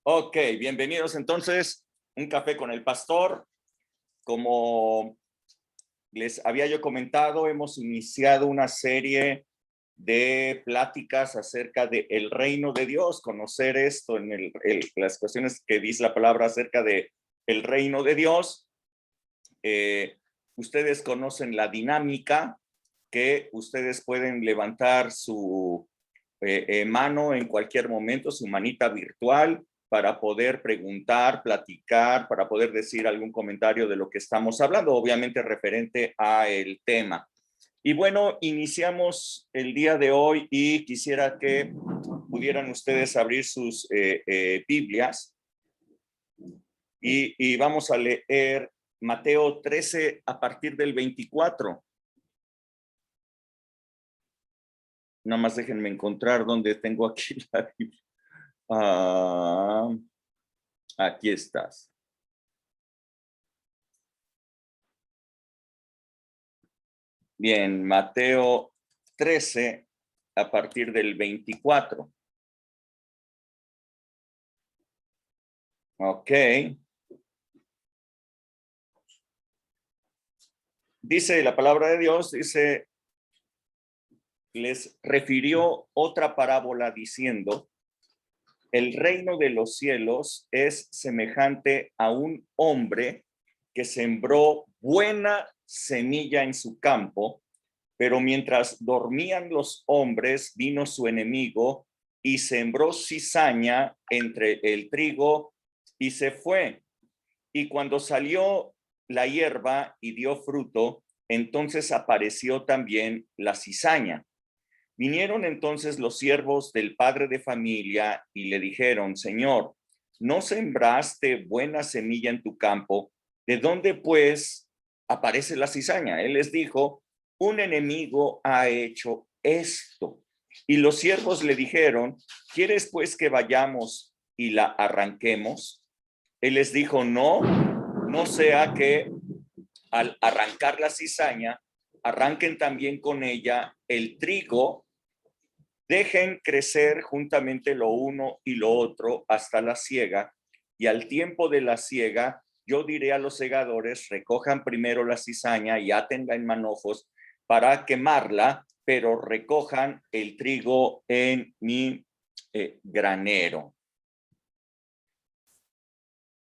Ok, bienvenidos entonces, un café con el pastor. Como les había yo comentado, hemos iniciado una serie de pláticas acerca del reino de Dios, conocer esto en las cuestiones que dice la palabra acerca de el reino de Dios. Ustedes conocen la dinámica, que ustedes pueden levantar su mano en cualquier momento, su manita virtual, para poder preguntar, platicar, para poder decir algún comentario de lo que estamos hablando, obviamente referente a el tema. Y bueno, iniciamos el día de hoy y quisiera que pudieran ustedes abrir sus Biblias y vamos a leer Mateo 13 a partir del 24. Nada más déjenme encontrar donde tengo aquí la Biblia. Aquí estás. Bien, Mateo 13 a partir del 24. Ok. Dice la palabra de Dios, dice, les refirió otra parábola diciendo, el reino de los cielos es semejante a un hombre que sembró buena semilla en su campo, pero mientras dormían los hombres, vino su enemigo y sembró cizaña entre el trigo y se fue. Y cuando salió la hierba y dio fruto, entonces apareció también la cizaña. Vinieron entonces los siervos del padre de familia y le dijeron, Señor, ¿no sembraste buena semilla en tu campo? ¿De dónde pues aparece la cizaña? Él les dijo, un enemigo ha hecho esto. Y los siervos le dijeron, ¿quieres pues que vayamos y la arranquemos? Él les dijo, no, no sea que al arrancar la cizaña, arranquen también con ella el trigo. Dejen crecer juntamente lo uno y lo otro hasta la siega, y al tiempo de la siega, yo diré a los segadores, recojan primero la cizaña y átenla en manojos para quemarla, pero recojan el trigo en mi granero.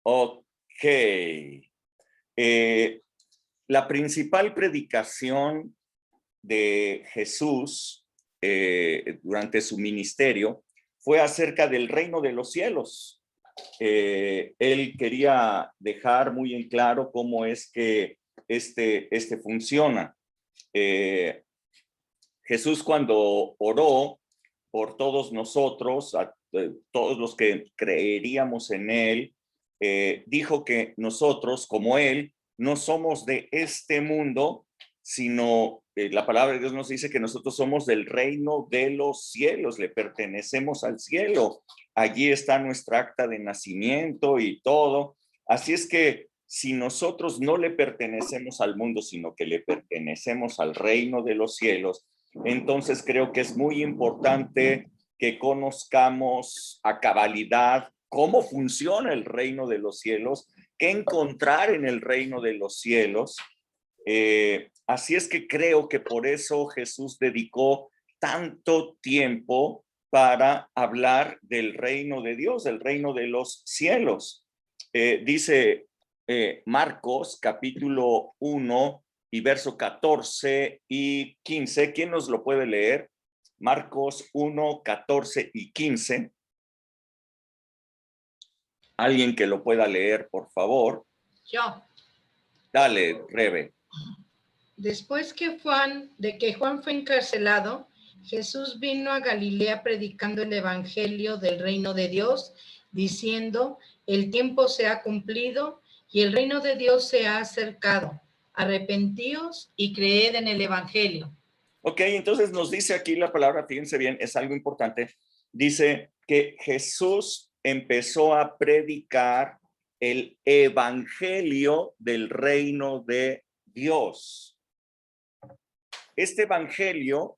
Ok. La principal predicación de Jesús durante su ministerio fue acerca del reino de los cielos. Él quería dejar muy en claro cómo es que este funciona. Jesús, cuando oró por todos nosotros, todos los que creeríamos en él, dijo que nosotros, como él, no somos de este mundo, sino la palabra de Dios nos dice que nosotros somos del reino de los cielos, le pertenecemos al cielo. Allí está nuestra acta de nacimiento y todo. Así es que si nosotros no le pertenecemos al mundo, sino que le pertenecemos al reino de los cielos, entonces creo que es muy importante que conozcamos a cabalidad cómo funciona el reino de los cielos, qué encontrar en el reino de los cielos. Así es que creo que por eso Jesús dedicó tanto tiempo para hablar del reino de Dios, del reino de los cielos. Dice Marcos capítulo 1 y verso 14 y 15. ¿Quién nos lo puede leer? Marcos 1, 14 y 15. Alguien que lo pueda leer, por favor. Yo. Dale, Rebe. Después de que Juan fue encarcelado, Jesús vino a Galilea predicando el evangelio del reino de Dios, diciendo, el tiempo se ha cumplido y el reino de Dios se ha acercado. Arrepentíos y creed en el evangelio. Ok, entonces nos dice aquí la palabra, fíjense bien, es algo importante. Dice que Jesús empezó a predicar el evangelio del reino de Dios. Este evangelio,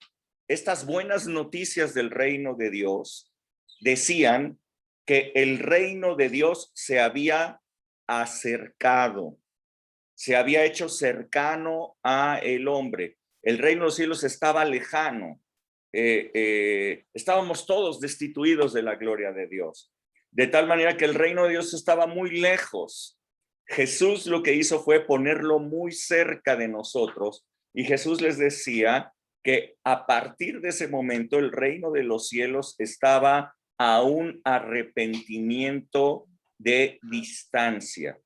estas buenas noticias del reino de Dios, decían que el reino de Dios se había acercado, se había hecho cercano a el hombre. El reino de los cielos estaba lejano. Estábamos todos destituidos de la gloria de Dios, de tal manera que el reino de Dios estaba muy lejos. Jesús lo que hizo fue ponerlo muy cerca de nosotros, y Jesús les decía que a partir de ese momento el reino de los cielos estaba a un arrepentimiento de distancia.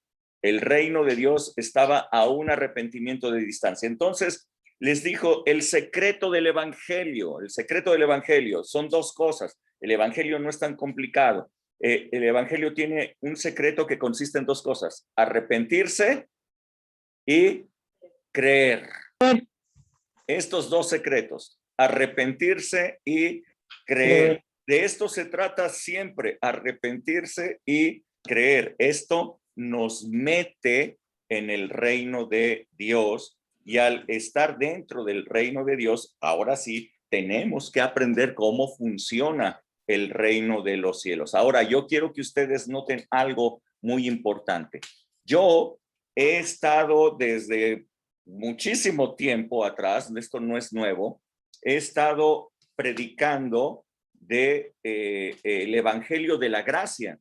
El reino de Dios estaba a un arrepentimiento de distancia. Entonces les dijo el secreto del evangelio. El secreto del evangelio son dos cosas. El evangelio no es tan complicado. El evangelio tiene un secreto que consiste en dos cosas: arrepentirse y creer. Estos dos secretos, arrepentirse y creer. De esto se trata siempre, arrepentirse y creer. Esto nos mete en el reino de Dios, y al estar dentro del reino de Dios, ahora sí tenemos que aprender cómo funciona el reino de los cielos. Ahora, yo quiero que ustedes noten algo muy importante. Yo he estado desde muchísimo tiempo atrás, esto no es nuevo, he estado predicando de el evangelio de la gracia.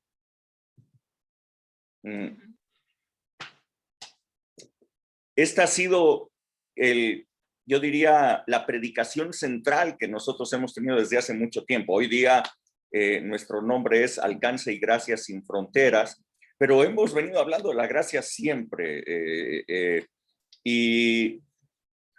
Esta ha sido yo diría, la predicación central que nosotros hemos tenido desde hace mucho tiempo. Hoy día nuestro nombre es Alcance y Gracia Sin Fronteras, pero hemos venido hablando de la gracia siempre. Y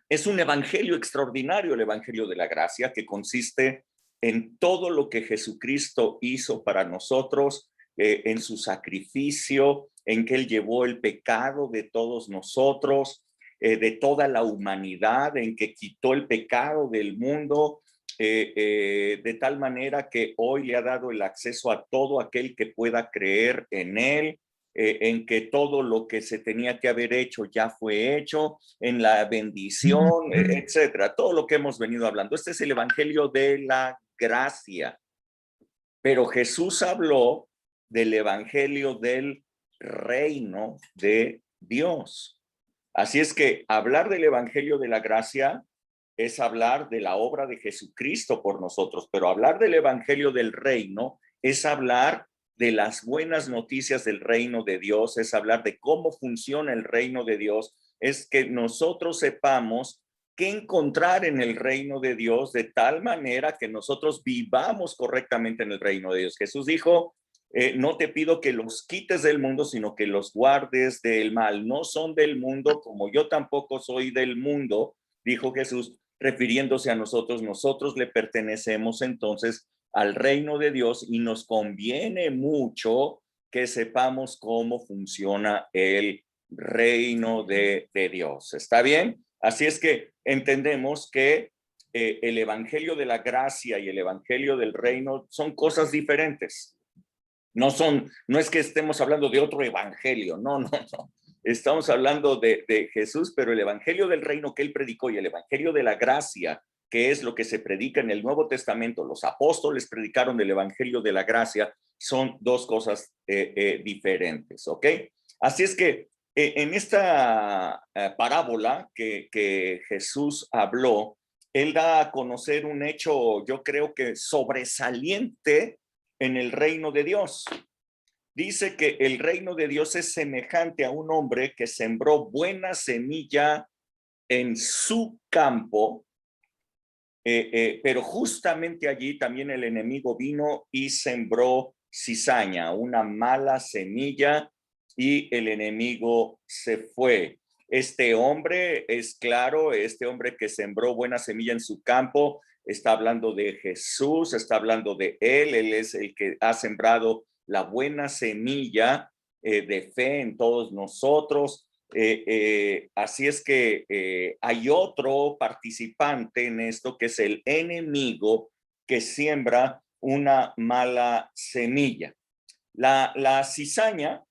es un evangelio extraordinario, el evangelio de la gracia, que consiste en todo lo que Jesucristo hizo para nosotros, en su sacrificio, en que Él llevó el pecado de todos nosotros, de toda la humanidad, en que quitó el pecado del mundo, de tal manera que hoy le ha dado el acceso a todo aquel que pueda creer en Él, en que todo lo que se tenía que haber hecho ya fue hecho, en la bendición, etcétera. Todo lo que hemos venido hablando. Este es el evangelio de la gracia. Pero Jesús habló del evangelio del reino de Dios. Así es que hablar del evangelio de la gracia es hablar de la obra de Jesucristo por nosotros, pero hablar del evangelio del reino es hablar de las buenas noticias del reino de Dios, es hablar de cómo funciona el reino de Dios, es que nosotros sepamos qué encontrar en el reino de Dios, de tal manera que nosotros vivamos correctamente en el reino de Dios. Jesús dijo, no te pido que los quites del mundo, sino que los guardes del mal. No son del mundo, como yo tampoco soy del mundo, dijo Jesús, refiriéndose a nosotros. Nosotros le pertenecemos entonces al reino de Dios, y nos conviene mucho que sepamos cómo funciona el reino de Dios. ¿Está bien? Así es que entendemos que el evangelio de la gracia y el evangelio del reino son cosas diferentes. No es que estemos hablando de otro evangelio, no. Estamos hablando de Jesús, pero el evangelio del reino que él predicó y el evangelio de la gracia, que es lo que se predica en el Nuevo Testamento, los apóstoles predicaron del evangelio de la gracia, son dos cosas diferentes, ¿ok? Así es que en esta parábola que Jesús habló, él da a conocer un hecho, yo creo que sobresaliente en el reino de Dios. Dice que el reino de Dios es semejante a un hombre que sembró buena semilla en su campo, pero justamente allí también el enemigo vino y sembró cizaña, una mala semilla, y el enemigo se fue. Este hombre es claro, este hombre que sembró buena semilla en su campo, está hablando de Jesús, está hablando de él es el que ha sembrado la buena semilla de fe en todos nosotros. Así es que hay otro participante en esto, que es el enemigo, que siembra una mala semilla. La cizaña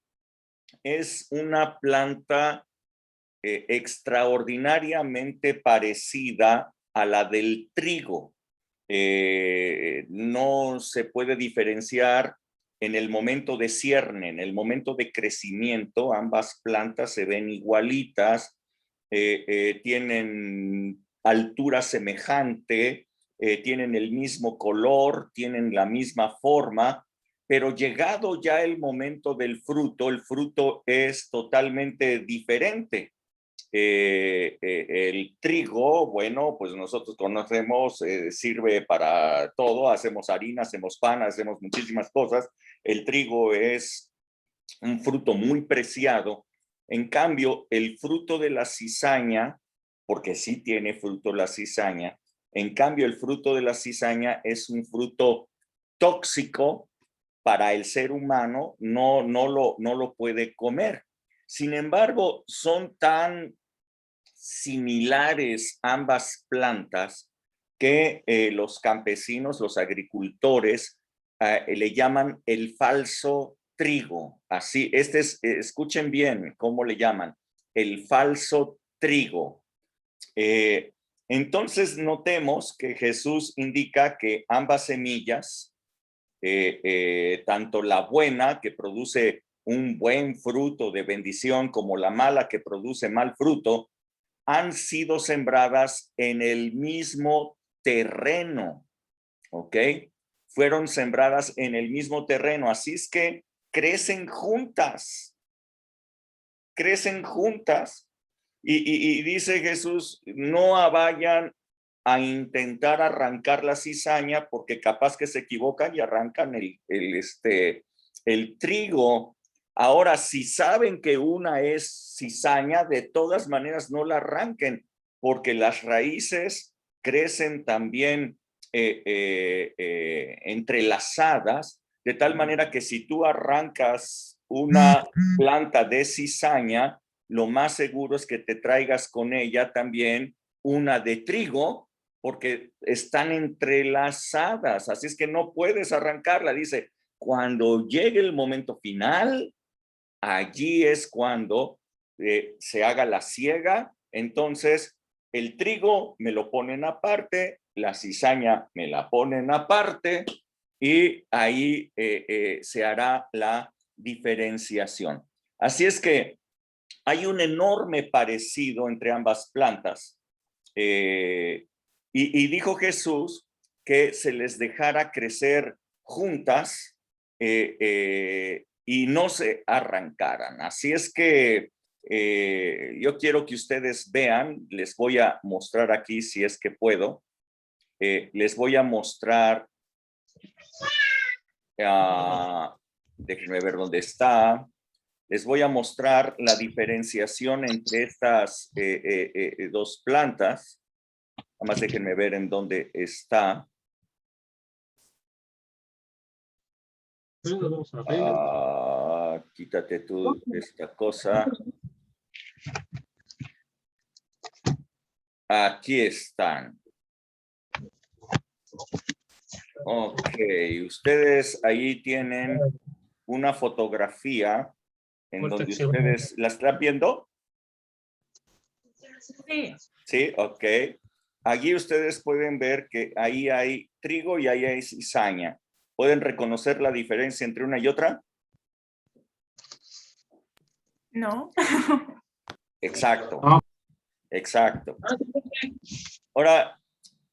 es una planta extraordinariamente parecida a la del trigo. No se puede diferenciar en el momento de cierne, en el momento de crecimiento, ambas plantas se ven igualitas, tienen altura semejante, tienen el mismo color, tienen la misma forma, pero llegado ya el momento del fruto, el fruto es totalmente diferente. El trigo, bueno, pues nosotros conocemos, sirve para todo, hacemos harina, hacemos pan, hacemos muchísimas cosas. El trigo es un fruto muy preciado. En cambio, el fruto de la cizaña, porque sí tiene fruto la cizaña, en cambio el fruto de la cizaña es un fruto tóxico para el ser humano, no lo puede comer. Sin embargo, son tan similares ambas plantas que los campesinos, los agricultores, le llaman el falso trigo. Así, escuchen bien cómo le llaman, el falso trigo. Entonces notemos que Jesús indica que ambas semillas, tanto la buena que produce un buen fruto de bendición como la mala que produce mal fruto, han sido sembradas en el mismo terreno, ¿ok? Fueron sembradas en el mismo terreno, así es que crecen juntas y dice Jesús, no vayan a intentar arrancar la cizaña porque capaz que se equivocan y arrancan el trigo. Ahora, si saben que una es cizaña, de todas maneras no la arranquen porque las raíces crecen también entrelazadas, de tal manera que si tú arrancas una planta de cizaña, lo más seguro es que te traigas con ella también una de trigo, porque están entrelazadas, así es que no puedes arrancarla. Dice, cuando llegue el momento final, allí es cuando se haga la siega, entonces el trigo me lo ponen aparte, la cizaña me la ponen aparte y ahí se hará la diferenciación. Así es que hay un enorme parecido entre ambas plantas. Y dijo Jesús que se les dejara crecer juntas y no se arrancaran. Así es que yo quiero que ustedes vean, les voy a mostrar aquí si es que puedo, les voy a mostrar, déjenme ver dónde está. Les voy a mostrar la diferenciación entre estas dos plantas. Nada más déjenme ver en dónde está. Quítate tú esta cosa. Aquí están. Ok, ustedes ahí tienen una fotografía en donde ustedes la están viendo. Sí. Sí, ok. Allí ustedes pueden ver que ahí hay trigo y ahí hay cizaña. ¿Pueden reconocer la diferencia entre una y otra? No. Exacto, exacto. Ahora,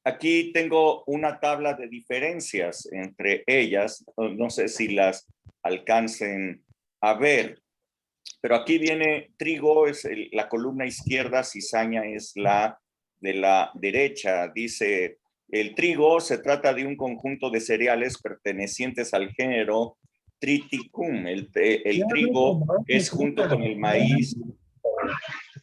aquí tengo una tabla de diferencias entre ellas. No sé si las alcancen a ver, pero aquí viene trigo, es la columna izquierda, cizaña es la de la derecha. Dice, el trigo se trata de un conjunto de cereales pertenecientes al género Triticum. El trigo es junto con el maíz.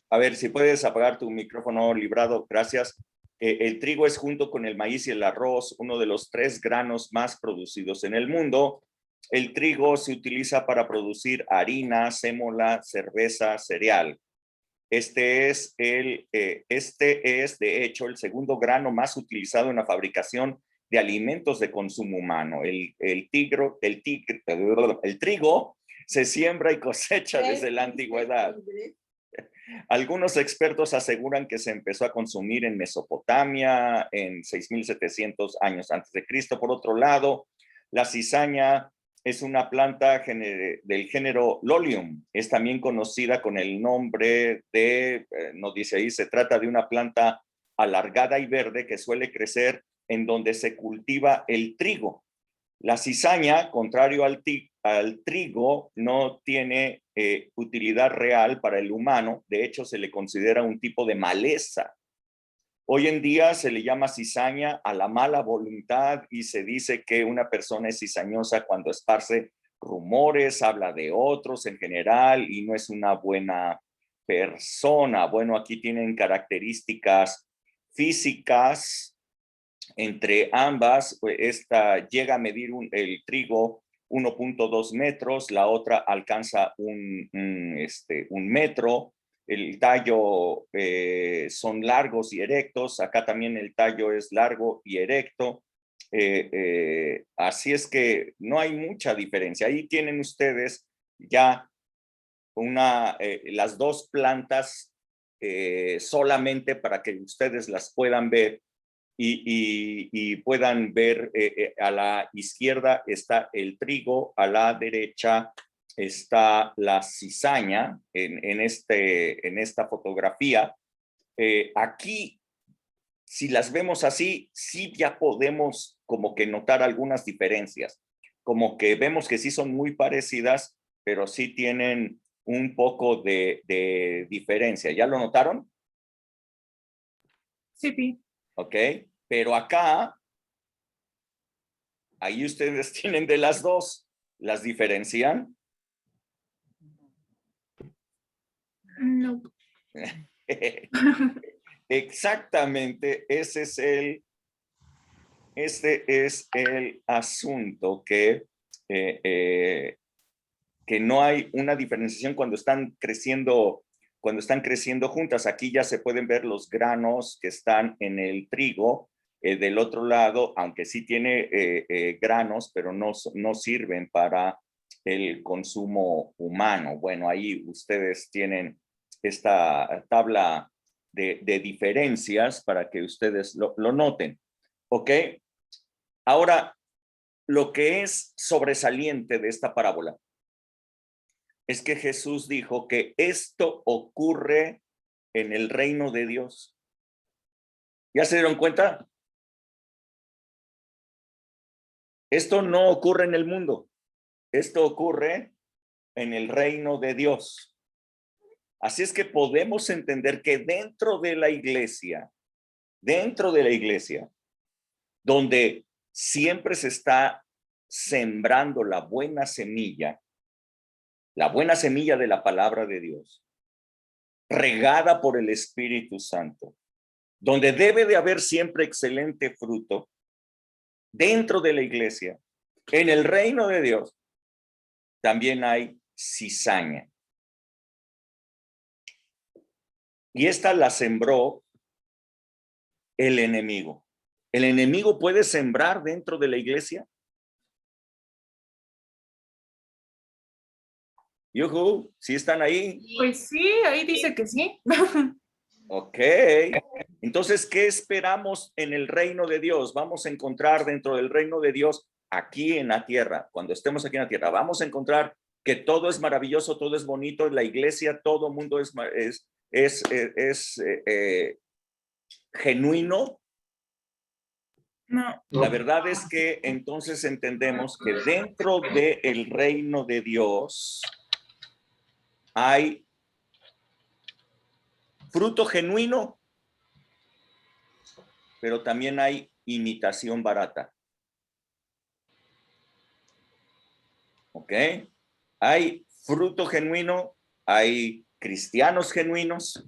A ver, si puedes apagar tu micrófono, Librado, gracias. El trigo es junto con el maíz y el arroz uno de los 3 granos más producidos en el mundo. El trigo se utiliza para producir harina, sémola, cerveza, cereal. Este es, de hecho, el segundo grano más utilizado en la fabricación de alimentos de consumo humano. El trigo se siembra y cosecha desde la antigüedad. Algunos expertos aseguran que se empezó a consumir en Mesopotamia en 6.700 años antes de Cristo. Por otro lado, la cizaña es una planta del género Lolium. Es también conocida con el nombre de, nos dice ahí, se trata de una planta alargada y verde que suele crecer en donde se cultiva el trigo. La cizaña, contrario al trigo, no tiene utilidad real para el humano. De hecho, se le considera un tipo de maleza. Hoy en día se le llama cizaña a la mala voluntad y se dice que una persona es cizañosa cuando esparce rumores, habla de otros en general y no es una buena persona. Bueno, aquí tienen características físicas entre ambas. Esta llega a medir el trigo 1.2 metros, la otra alcanza un metro. El tallo son largos y erectos. Acá también el tallo es largo y erecto. Así es que no hay mucha diferencia. Ahí tienen ustedes ya las dos plantas solamente para que ustedes las puedan ver y puedan ver a la izquierda está el trigo, a la derecha está la cizaña en esta fotografía. Aquí, si las vemos así, sí ya podemos como que notar algunas diferencias, como que vemos que sí son muy parecidas, pero sí tienen un poco de diferencia. ¿Ya lo notaron? Sí. Ok, pero acá, ahí ustedes tienen de las dos, ¿las diferencian? No. Exactamente, este es el asunto que no hay una diferenciación cuando están creciendo juntas. Aquí ya se pueden ver los granos que están en el trigo. Del otro lado, aunque sí tiene granos, pero no sirven para el consumo humano. Bueno, ahí ustedes tienen esta tabla de diferencias para que ustedes lo noten. ¿Ok? Ahora, lo que es sobresaliente de esta parábola es que Jesús dijo que esto ocurre en el reino de Dios. ¿Ya se dieron cuenta? Esto no ocurre en el mundo. Esto ocurre en el reino de Dios. Así es que podemos entender que dentro de la iglesia, donde siempre se está sembrando la buena semilla de la palabra de Dios, regada por el Espíritu Santo, donde debe de haber siempre excelente fruto, dentro de la iglesia, en el reino de Dios, también hay cizaña. Y esta la sembró el enemigo. ¿El enemigo puede sembrar dentro de la iglesia? Yuhu, ¿sí están ahí? Pues sí, ahí dice que sí. Ok. Entonces, ¿qué esperamos en el reino de Dios? Vamos a encontrar dentro del reino de Dios aquí en la tierra, cuando estemos aquí en la tierra, vamos a encontrar que todo es maravilloso, todo es bonito, la iglesia, todo mundo es genuino. No. La verdad es que entonces entendemos que dentro del reino de Dios hay fruto genuino, pero también hay imitación barata. ¿Ok? Hay fruto genuino, hay cristianos genuinos,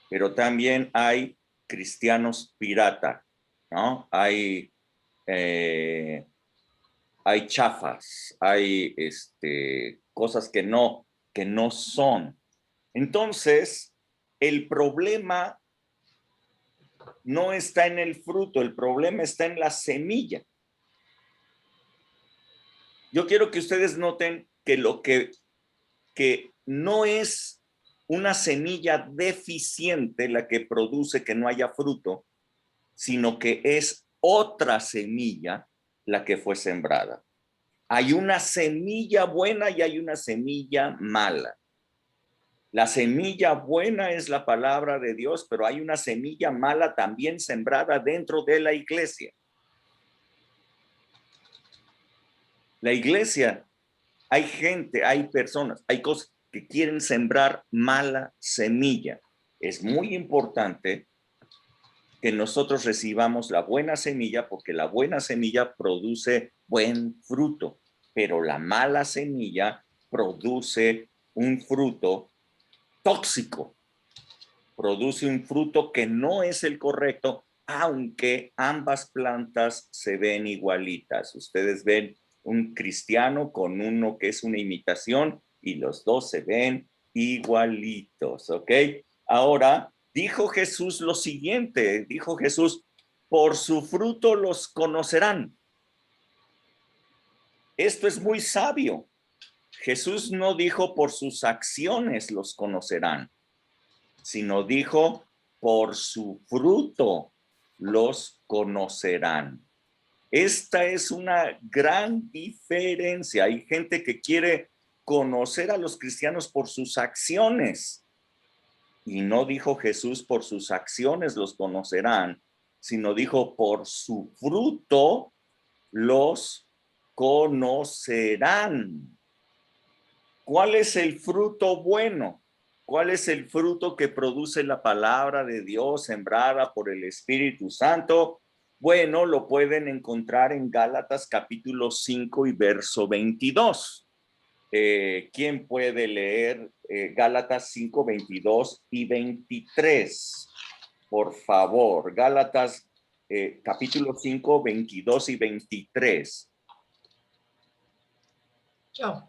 pero también hay cristianos pirata, ¿no? Hay chafas, hay cosas que no son. Entonces, el problema no está en el fruto, el problema está en la semilla. Yo quiero que ustedes noten que que no es una semilla deficiente la que produce que no haya fruto, sino que es otra semilla la que fue sembrada. Hay una semilla buena y hay una semilla mala. La semilla buena es la palabra de Dios, pero hay una semilla mala también sembrada dentro de la iglesia. La iglesia, hay gente, hay personas, hay cosas que quieren sembrar mala semilla. Es muy importante que nosotros recibamos la buena semilla, porque la buena semilla produce buen fruto, pero la mala semilla produce un fruto tóxico, produce un fruto que no es el correcto, aunque ambas plantas se ven igualitas. Ustedes ven un cristiano con uno que es una imitación y los dos se ven igualitos, ¿ok? Ahora, dijo Jesús lo siguiente, dijo Jesús, por su fruto los conocerán. Esto es muy sabio. Jesús no dijo por sus acciones los conocerán, sino dijo por su fruto los conocerán. Esta es una gran diferencia. Hay gente que quiere conocer a los cristianos por sus acciones. Y no dijo Jesús por sus acciones los conocerán, sino dijo por su fruto los conocerán. ¿Cuál es el fruto bueno? ¿Cuál es el fruto que produce la palabra de Dios sembrada por el Espíritu Santo? Bueno, lo pueden encontrar en Gálatas capítulo 5 y verso 22. ¿Quién puede leer Gálatas 5, 22 y 23? Por favor, Gálatas capítulo 5, 22 y 23. Yo.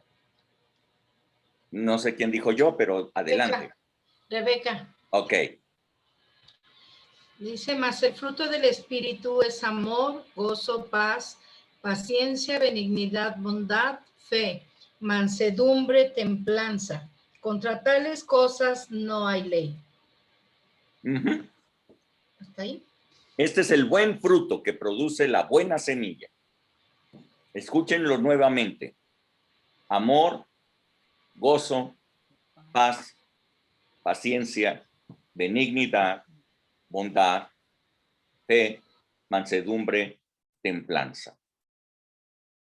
No sé quién dijo yo, pero adelante. Rebeca. Ok. Dice, mas el fruto del Espíritu es amor, gozo, paz, paciencia, benignidad, bondad, fe, mansedumbre, templanza. Contra tales cosas no hay ley. Uh-huh. ¿Hasta ahí? Este es el buen fruto que produce la buena semilla. Escúchenlo nuevamente. Amor, gozo, paz, paciencia, benignidad, bondad, fe, mansedumbre, templanza.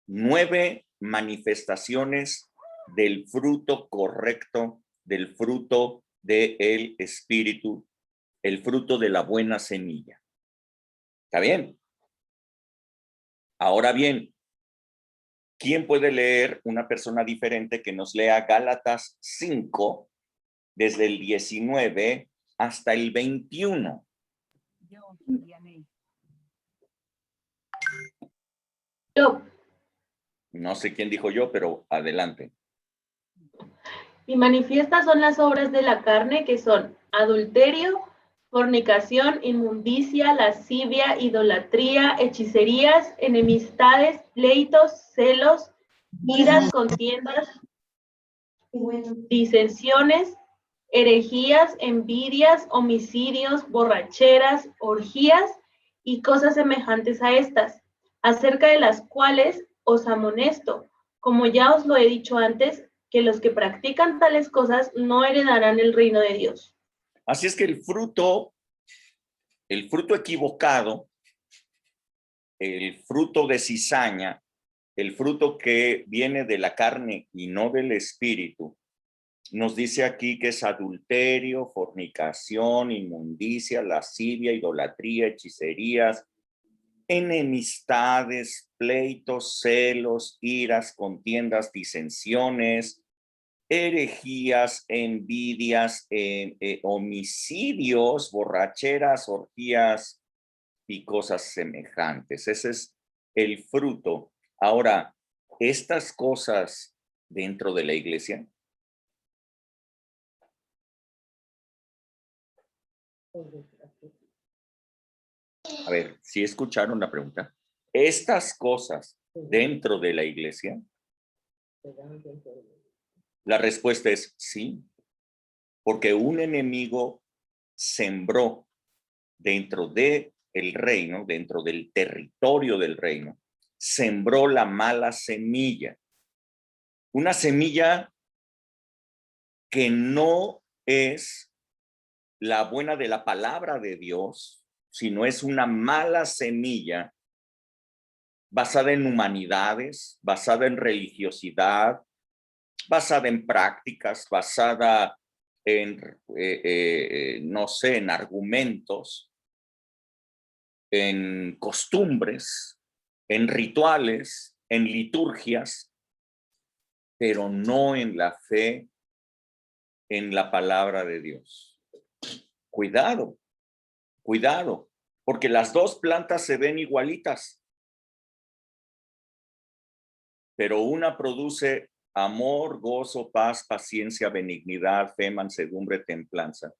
9 manifestaciones del fruto correcto, del fruto del Espíritu, el fruto de la buena semilla. ¿Está bien? Ahora bien, ¿quién puede leer, una persona diferente que nos lea Gálatas 5, desde el 19 hasta el 21? Yo. No sé quién dijo yo, pero adelante. Y manifiestas son las obras de la carne, que son adulterio, fornicación, inmundicia, lascivia, idolatría, hechicerías, enemistades, pleitos, celos, iras, contiendas, disensiones, herejías, envidias, homicidios, borracheras, orgías y cosas semejantes a estas, acerca de las cuales os amonesto, como ya os lo he dicho antes, que los que practican tales cosas no heredarán el reino de Dios. Así es que el fruto equivocado, el fruto de cizaña, el fruto que viene de la carne y no del espíritu, nos dice aquí que es adulterio, fornicación, inmundicia, lascivia, idolatría, hechicerías, enemistades, pleitos, celos, iras, contiendas, disensiones, herejías, envidias, homicidios, borracheras, orgías y cosas semejantes. Ese es el fruto. Ahora, estas cosas dentro de la iglesia. A ver, ¿sí escucharon la pregunta? Estas cosas dentro de la iglesia. La respuesta es sí, porque un enemigo sembró dentro del reino, dentro del territorio del reino, sembró la mala semilla. Una semilla que no es la buena de la palabra de Dios, sino es una mala semilla basada en humanidades, basada en religiosidad, basada en prácticas, basada en, no sé, en argumentos, en costumbres, en rituales, en liturgias, pero no en la fe, en la palabra de Dios. Cuidado, cuidado, porque las dos plantas se ven igualitas, pero una produce amor, gozo, paz, paciencia, benignidad, fe, mansedumbre, templanza.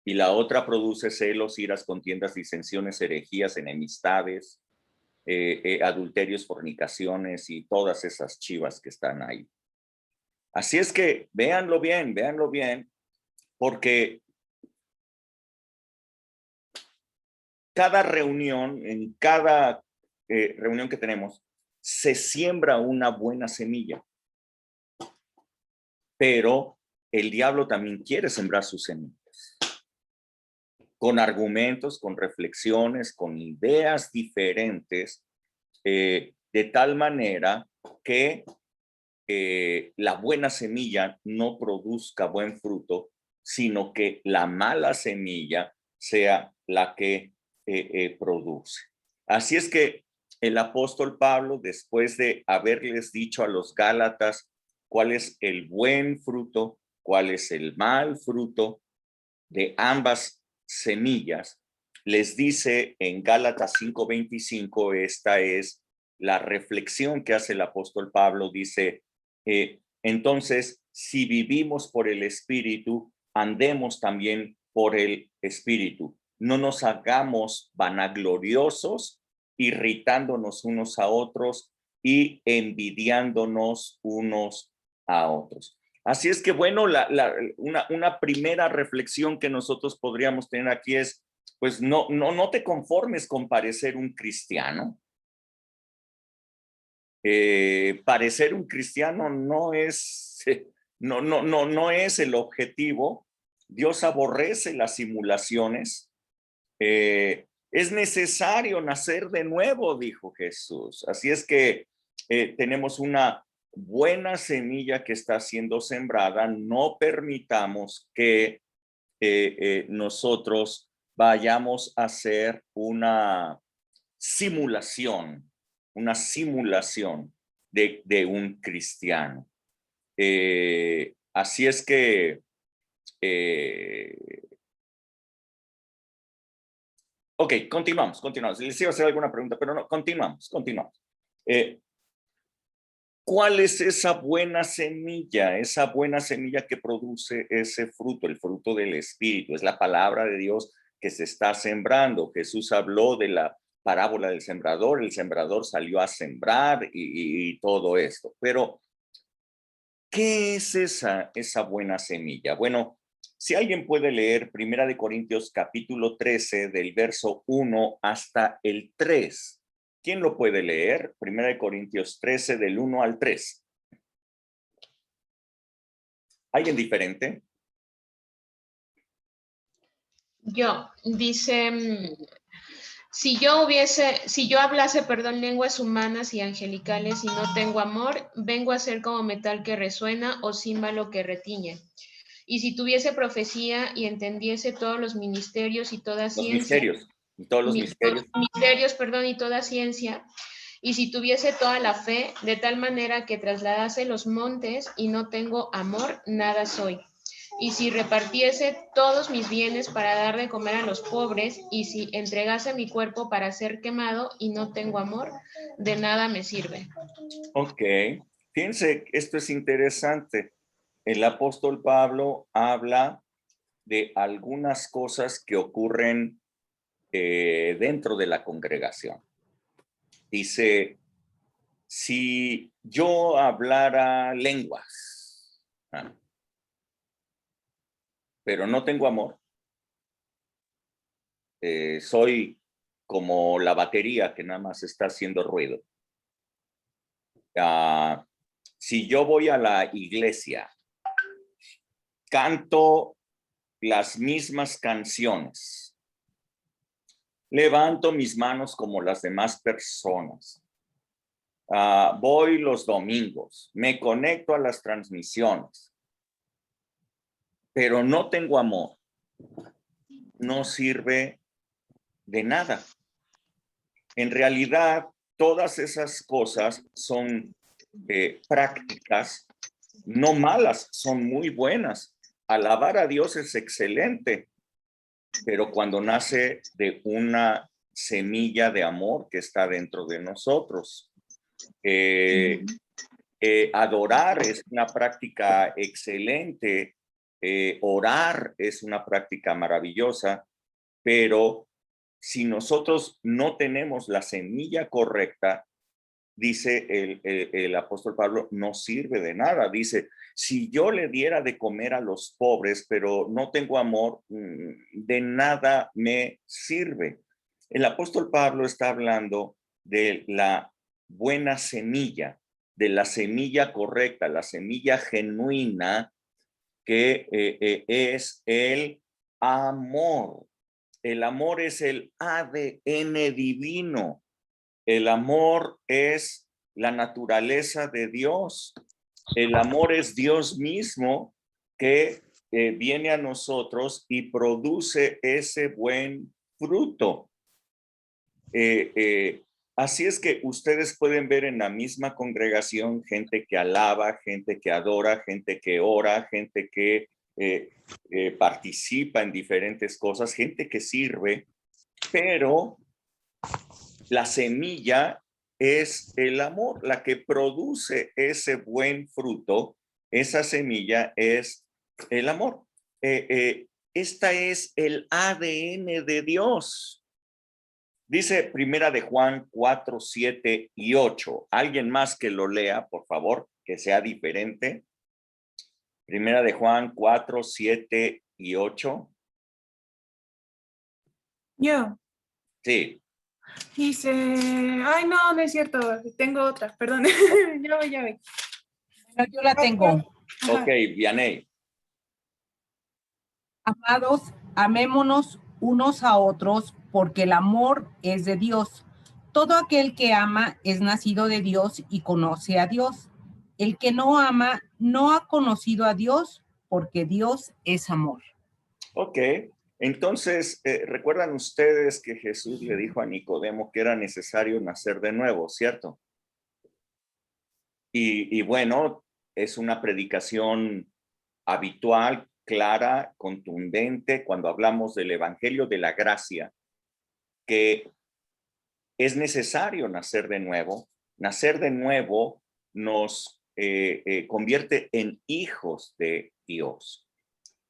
Y la otra produce celos, iras, contiendas, disensiones, herejías, enemistades, adulterios, fornicaciones y todas esas chivas que están ahí. Así es que véanlo bien, porque cada reunión, en cada reunión que tenemos, se siembra una buena semilla. Pero el diablo también quiere sembrar sus semillas. Con argumentos, con reflexiones, con ideas diferentes, de tal manera que la buena semilla no produzca buen fruto, sino que la mala semilla sea la que produce. Así es que el apóstol Pablo, después de haberles dicho a los Gálatas cuál es el buen fruto, cuál es el mal fruto de ambas semillas, les dice en Gálatas 5:25, esta es la reflexión que hace el apóstol Pablo, dice, entonces, si vivimos por el Espíritu, andemos también por el Espíritu. No nos hagamos vanagloriosos, irritándonos unos a otros y envidiándonos unos a otros. Así es que, bueno, una primera reflexión que nosotros podríamos tener aquí es, pues no te conformes con parecer un cristiano. Parecer un cristiano no es, no es el objetivo. Dios aborrece las simulaciones. Es necesario nacer de nuevo, dijo Jesús. Así es que tenemos una buena semilla que está siendo sembrada. No permitamos que nosotros vayamos a hacer una simulación de un cristiano. Así es que ok, continuamos. Les iba a hacer alguna pregunta, pero no, continuamos. ¿Cuál es esa buena semilla? Esa buena semilla que produce ese fruto, el fruto del Espíritu. Es la palabra de Dios que se está sembrando. Jesús habló de la parábola del sembrador. El sembrador salió a sembrar y todo esto. Pero, ¿qué es esa buena semilla? Bueno, si alguien puede leer 1 Corintios capítulo 13 del verso 1 hasta el 3. ¿Quién lo puede leer? 1 Corintios 13 del 1 al 3. ¿Alguien diferente? Yo, dice, si yo hablase, lenguas humanas y angelicales y no tengo amor, vengo a ser como metal que resuena o címbalo que retiñe. Y si tuviese profecía y entendiese todos los ministerios y toda ciencia. Y toda ciencia. Y si tuviese toda la fe, de tal manera que trasladase los montes y no tengo amor, nada soy. Y si repartiese todos mis bienes para dar de comer a los pobres, y si entregase mi cuerpo para ser quemado y no tengo amor, de nada me sirve. Ok, fíjense, esto es interesante. El apóstol Pablo habla de algunas cosas que ocurren dentro de la congregación. Dice, si yo hablara lenguas, pero no tengo amor, soy como la batería que nada más está haciendo ruido. si yo voy a la iglesia, canto las mismas canciones, levanto mis manos como las demás personas, voy los domingos, me conecto a las transmisiones, pero no tengo amor, no sirve de nada. En realidad, todas esas cosas son prácticas no malas, son muy buenas. Alabar a Dios es excelente, pero cuando nace de una semilla de amor que está dentro de nosotros. Adorar es una práctica excelente, orar es una práctica maravillosa, pero si nosotros no tenemos la semilla correcta, dice el apóstol Pablo, no sirve de nada. Dice, si yo le diera de comer a los pobres, pero no tengo amor, de nada me sirve. El apóstol Pablo está hablando de la buena semilla, de la semilla correcta, la semilla genuina, que es el amor. El amor es el ADN divino. El amor es la naturaleza de Dios. El amor es Dios mismo que viene a nosotros y produce ese buen fruto. Así es que ustedes pueden ver en la misma congregación gente que alaba, gente que adora, gente que ora, gente que participa en diferentes cosas, gente que sirve, pero la semilla es el amor, la que produce ese buen fruto. Esa semilla es el amor. Esta es el ADN de Dios. Dice Primera de Juan 4, 7 y 8. Alguien más que lo lea, por favor, que sea diferente. Primera de Juan 4, 7 y 8. Yo. Sí. Dice, ay, no es cierto, tengo otra, perdón. Ya voy. Bueno, yo la tengo. Ajá. Ok, Vianey. Amados, amémonos unos a otros, porque el amor es de Dios. Todo aquel que ama es nacido de Dios y conoce a Dios. El que no ama no ha conocido a Dios, porque Dios es amor. Ok, entonces, recuerdan ustedes que Jesús le dijo a Nicodemo que era necesario nacer de nuevo, ¿cierto? Y bueno, es una predicación habitual, clara, contundente, cuando hablamos del Evangelio de la Gracia, que es necesario nacer de nuevo. Nacer de nuevo nos convierte en hijos de Dios.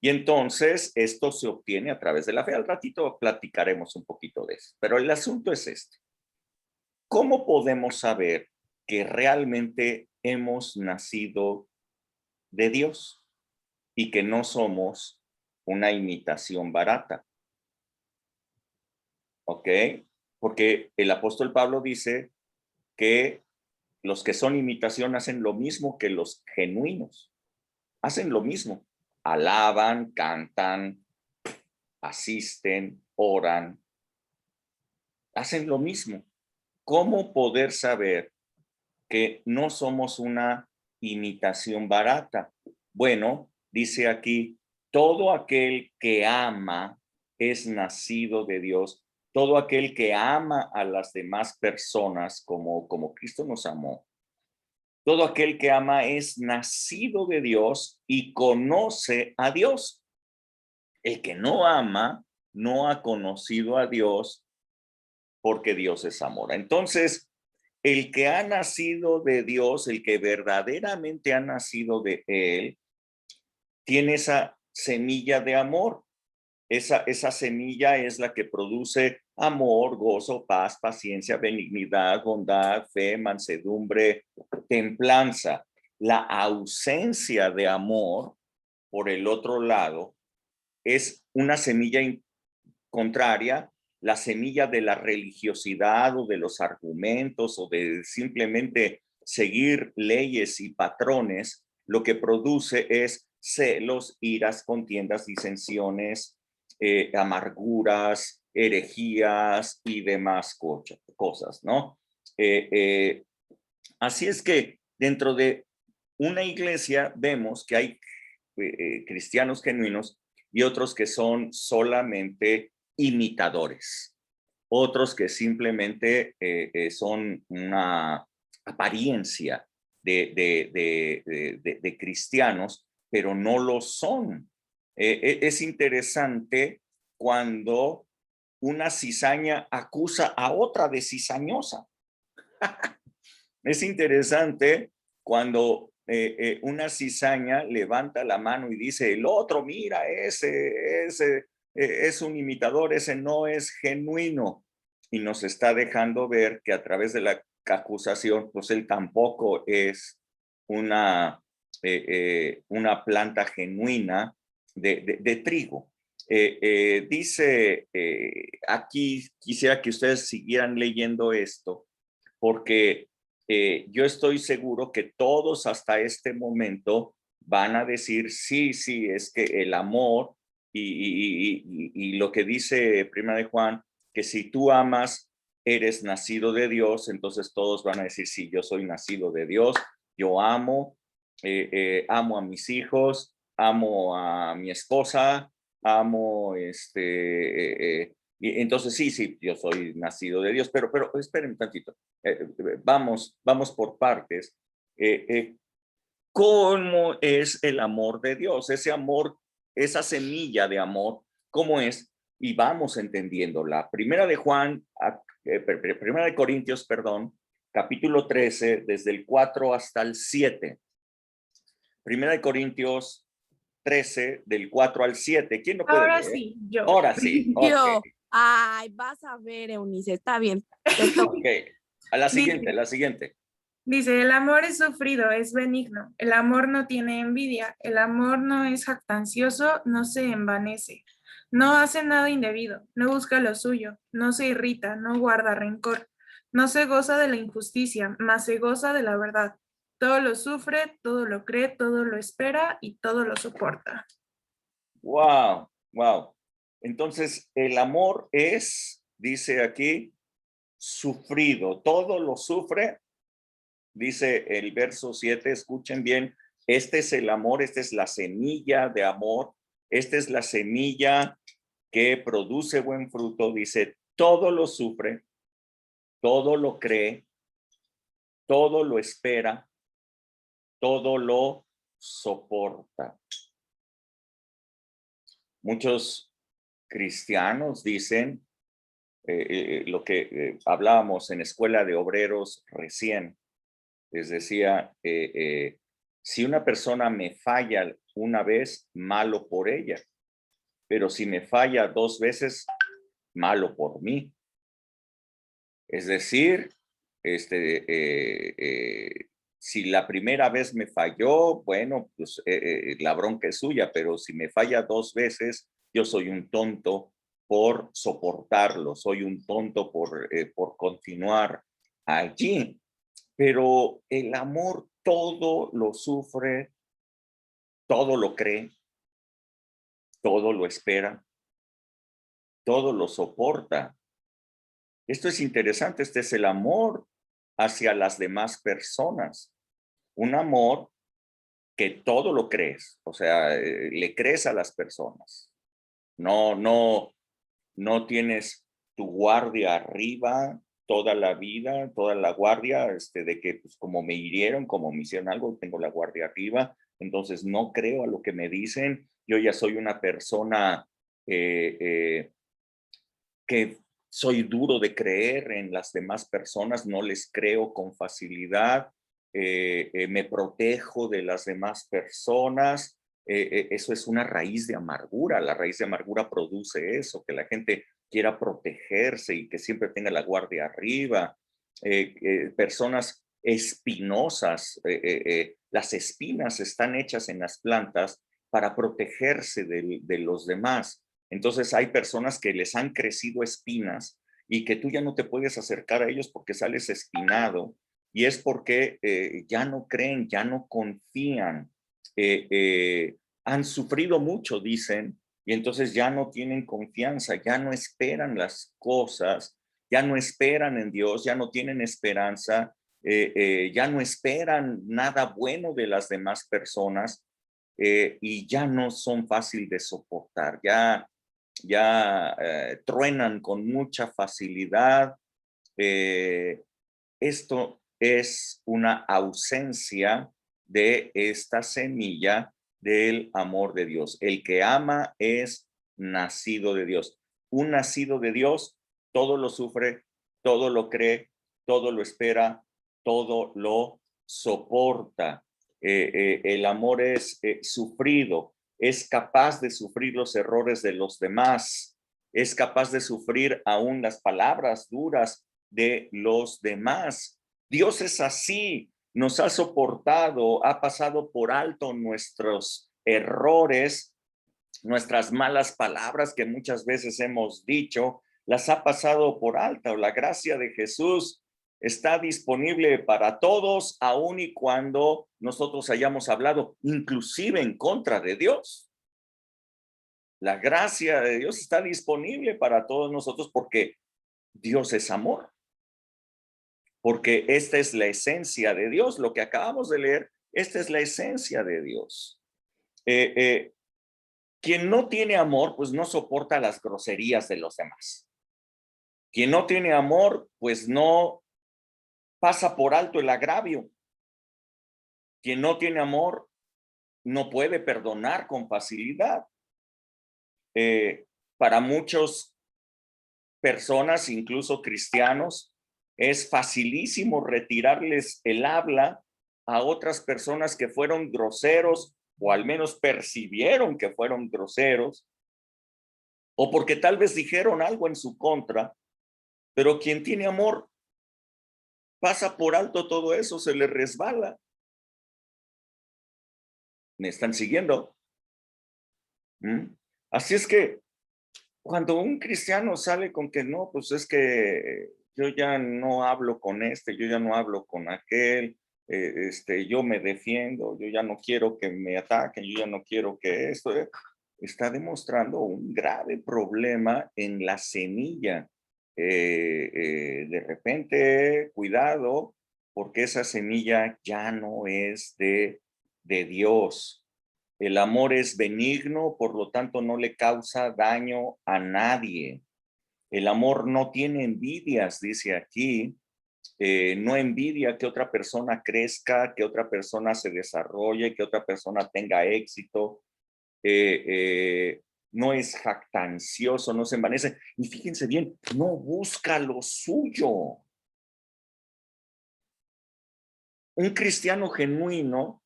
Y entonces esto se obtiene a través de la fe. Al ratito platicaremos un poquito de eso. Pero el asunto es este. ¿Cómo podemos saber que realmente hemos nacido de Dios y que no somos una imitación barata? ¿Ok? Porque el apóstol Pablo dice que los que son imitación hacen lo mismo que los genuinos. Hacen lo mismo. Alaban, cantan, asisten, oran. Hacen lo mismo. ¿Cómo poder saber que no somos una imitación barata? Bueno, dice aquí, todo aquel que ama es nacido de Dios. Todo aquel que ama a las demás personas como Cristo nos amó. Todo aquel que ama es nacido de Dios y conoce a Dios. El que no ama no ha conocido a Dios, porque Dios es amor. Entonces, el que ha nacido de Dios, el que verdaderamente ha nacido de Él, tiene esa semilla de amor. Esa semilla es la que produce amor, gozo, paz, paciencia, benignidad, bondad, fe, mansedumbre, templanza. La ausencia de amor, por el otro lado, es una semilla contraria, la semilla de la religiosidad o de los argumentos o de simplemente seguir leyes y patrones, lo que produce es celos, iras, contiendas, disensiones, amarguras, herejías y demás cosas, ¿no? Así es que dentro de una iglesia vemos que hay cristianos genuinos y otros que son solamente imitadores, otros que simplemente son una apariencia de cristianos, pero no lo son. Es interesante cuando una cizaña acusa a otra de cizañosa. Es interesante cuando una cizaña levanta la mano y dice, el otro, mira, ese es un imitador, ese no es genuino. Y nos está dejando ver que a través de la acusación, pues él tampoco es una planta genuina de trigo. Dice, aquí quisiera que ustedes siguieran leyendo esto, porque yo estoy seguro que todos hasta este momento van a decir, sí, es que el amor y lo que dice Primera de Juan, que si tú amas, eres nacido de Dios, entonces todos van a decir, sí, yo soy nacido de Dios, yo amo a mis hijos, amo a mi esposa, amo y entonces sí, yo soy nacido de Dios, pero esperen un tantito, vamos por partes. ¿Cómo es el amor de Dios? Ese amor, esa semilla de amor, ¿cómo es? Y vamos entendiéndola. Primera de Corintios, perdón, capítulo 13, desde el 4 hasta el 7. Primera de Corintios 13, del 4 al 7. ¿Quién no puede Ahora leer? sí, yo. Ahora sí. Yo. Okay. Ay, vas a ver, Eunice, está bien. Ok, a la siguiente. Dice, el amor es sufrido, es benigno. El amor no tiene envidia. El amor no es jactancioso, no se envanece. No hace nada indebido, no busca lo suyo, no se irrita, no guarda rencor. No se goza de la injusticia, mas se goza de la verdad. Todo lo sufre, todo lo cree, todo lo espera y todo lo soporta. Wow. Entonces, el amor es, dice aquí, sufrido. Todo lo sufre, dice el verso 7, escuchen bien, este es el amor, esta es la semilla de amor, esta es la semilla que produce buen fruto, dice, todo lo sufre, todo lo cree, todo lo espera, todo lo soporta. Muchos cristianos dicen lo que hablábamos en Escuela de Obreros recién. Les decía, si una persona me falla una vez, malo por ella, pero si me falla 2 veces, malo por mí. Es decir, si la primera vez me falló, bueno, pues la bronca es suya, pero si me falla 2 veces, yo soy un tonto por soportarlo, soy un tonto por continuar allí. Pero el amor todo lo sufre, todo lo cree, todo lo espera, todo lo soporta. Esto es interesante, este es el amor hacia las demás personas. Un amor que todo lo crees, o sea, le crees a las personas. No tienes tu guardia arriba toda la vida, toda la guardia, de que pues como me hirieron, como me hicieron algo, tengo la guardia arriba, entonces no creo a lo que me dicen, yo ya soy una persona que soy duro de creer en las demás personas, no les creo con facilidad, me protejo de las demás personas, eso es una raíz de amargura, la raíz de amargura produce eso, que la gente quiera protegerse y que siempre tenga la guardia arriba, personas espinosas, las espinas están hechas en las plantas para protegerse de los demás. Entonces hay personas que les han crecido espinas y que tú ya no te puedes acercar a ellos porque sales espinado y es porque ya no creen, ya no confían, han sufrido mucho, dicen, y entonces ya no tienen confianza, ya no esperan las cosas, ya no esperan en Dios, ya no tienen esperanza, ya no esperan nada bueno de las demás personas, y ya no son fácil de soportar, ya truenan con mucha facilidad. Esto es una ausencia de esta semilla del amor de Dios. El que ama es nacido de Dios. Un nacido de Dios todo lo sufre, todo lo cree, todo lo espera, todo lo soporta. El amor es sufrido, es capaz de sufrir los errores de los demás, es capaz de sufrir aún las palabras duras de los demás. Dios es así, nos ha soportado, ha pasado por alto nuestros errores, nuestras malas palabras que muchas veces hemos dicho, las ha pasado por alto. La gracia de Jesús está disponible para todos, aun y cuando nosotros hayamos hablado, inclusive en contra de Dios. La gracia de Dios está disponible para todos nosotros porque Dios es amor. Porque esta es la esencia de Dios, lo que acabamos de leer, esta es la esencia de Dios. Quien no tiene amor, pues no soporta las groserías de los demás. Quien no tiene amor, pues no pasa por alto el agravio. Quien no tiene amor, no puede perdonar con facilidad. Para muchas personas, incluso cristianos, es facilísimo retirarles el habla a otras personas que fueron groseros o al menos percibieron que fueron groseros o porque tal vez dijeron algo en su contra, pero quien tiene amor pasa por alto todo eso, se le resbala. ¿Me están siguiendo? Así es que cuando un cristiano sale con que no, pues es que yo ya no hablo con este, yo ya no hablo con aquel, yo me defiendo, yo ya no quiero que me ataquen, yo ya no quiero que esto, está demostrando un grave problema en la semilla. De repente, cuidado, porque esa semilla ya no es de Dios. El amor es benigno, por lo tanto no le causa daño a nadie. El amor no tiene envidias, dice aquí. No envidia que otra persona crezca, que otra persona se desarrolle, que otra persona tenga éxito. No es jactancioso, no se envanece. Y fíjense bien, no busca lo suyo. Un cristiano genuino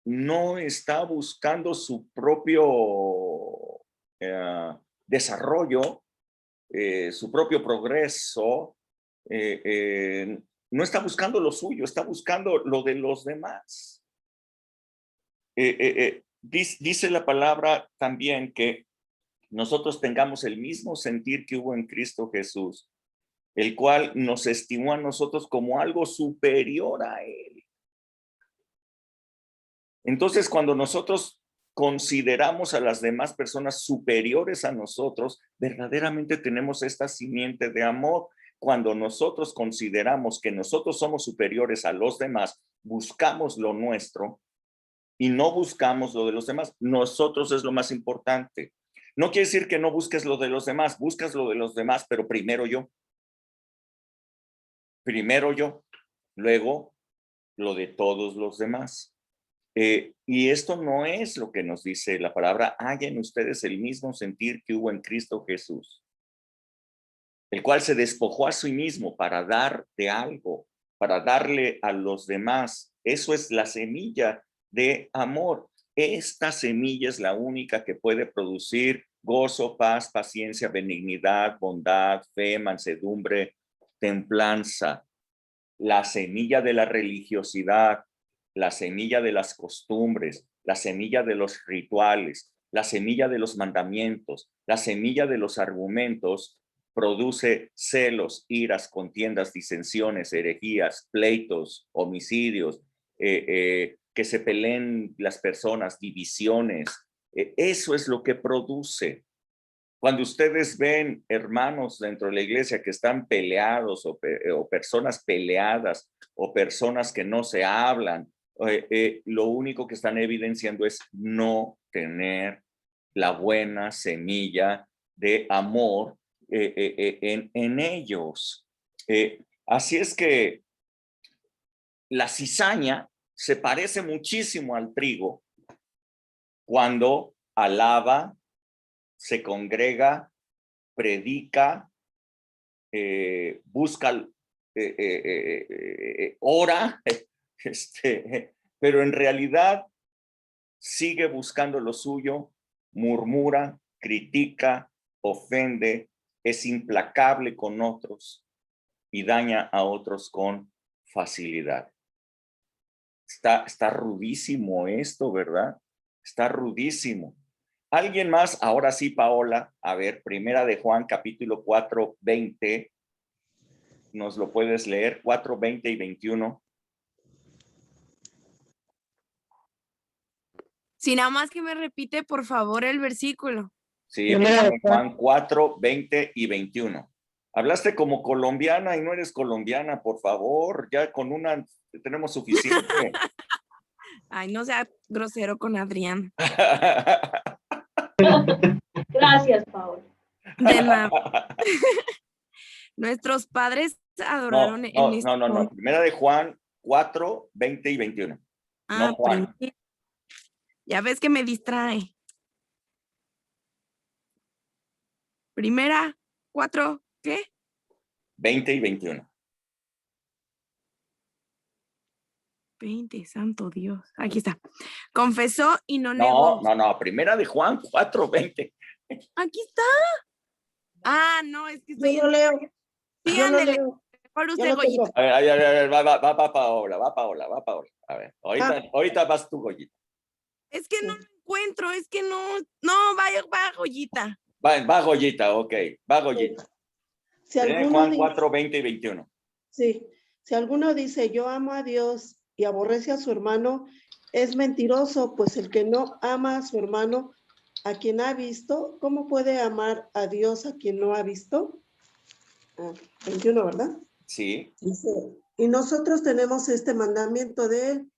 no está buscando su propio desarrollo, su propio progreso, no está buscando lo suyo, está buscando lo de los demás. Dice la palabra también que nosotros tengamos el mismo sentir que hubo en Cristo Jesús, el cual nos estimó a nosotros como algo superior a Él. Entonces, cuando nosotros consideramos a las demás personas superiores a nosotros, verdaderamente tenemos esta simiente de amor. Cuando nosotros consideramos que nosotros somos superiores a los demás, buscamos lo nuestro y no buscamos lo de los demás. Nosotros es lo más importante. No quiere decir que no busques lo de los demás, buscas lo de los demás, pero primero yo. Primero yo, luego lo de todos los demás. Y esto no es lo que nos dice la palabra. Hagan ustedes el mismo sentir que hubo en Cristo Jesús, el cual se despojó a sí mismo para dar de algo, para darle a los demás. Eso es la semilla de amor. Esta semilla es la única que puede producir gozo, paz, paciencia, benignidad, bondad, fe, mansedumbre, templanza. La semilla de la religiosidad, la semilla de las costumbres, la semilla de los rituales, la semilla de los mandamientos, la semilla de los argumentos, produce celos, iras, contiendas, disensiones, herejías, pleitos, homicidios, que se peleen las personas, divisiones. Eso es lo que produce. Cuando ustedes ven hermanos dentro de la iglesia que están peleados o personas peleadas o personas que no se hablan, lo único que están evidenciando es no tener la buena semilla de amor en ellos. Así es que la cizaña se parece muchísimo al trigo cuando alaba, se congrega, predica, busca, ora, pero en realidad sigue buscando lo suyo, murmura, critica, ofende, es implacable con otros y daña a otros con facilidad. Está rudísimo esto, ¿verdad? Está rudísimo. ¿Alguien más? Ahora sí, Paola. A ver, Primera de Juan, capítulo 4, 20. ¿Nos lo puedes leer? 4, 20 y 21. Si nada más que me repite, por favor, el versículo. Sí, Juan 4, 20 y 21. Hablaste como colombiana y no eres colombiana, por favor. Ya con una tenemos suficiente. Ay, no sea grosero con Adrián. Gracias, Paola. De nada. Nuestros padres adoraron No. Primera de Juan 4, 20 y 21. No, Juan. Ya ves que me distrae. Primera, 4, ¿qué? 20 y 21. 20, santo Dios. Aquí está. Confesó y no negó. No. Primera de Juan 4, 20. Aquí está. Ah, no, es que estoy... Yo lo leo. Sí, Yo lo ándele. leo. Por Yo usted, lo tengo. Goyita. A ver, va Paola. A ver, ahorita vas tú, Goyita. Es que no lo encuentro, es que no, va Goyita. Va Goyita, ok, va Goyita. Si Juan alguno 4, 20 y 21. sí, si alguno dice yo amo a Dios y aborrece a su hermano, es mentiroso, pues el que no ama a su hermano, a quien ha visto, ¿cómo puede amar a Dios a quien no ha visto? 21, ¿verdad? Sí. Dice, y nosotros tenemos este mandamiento de él,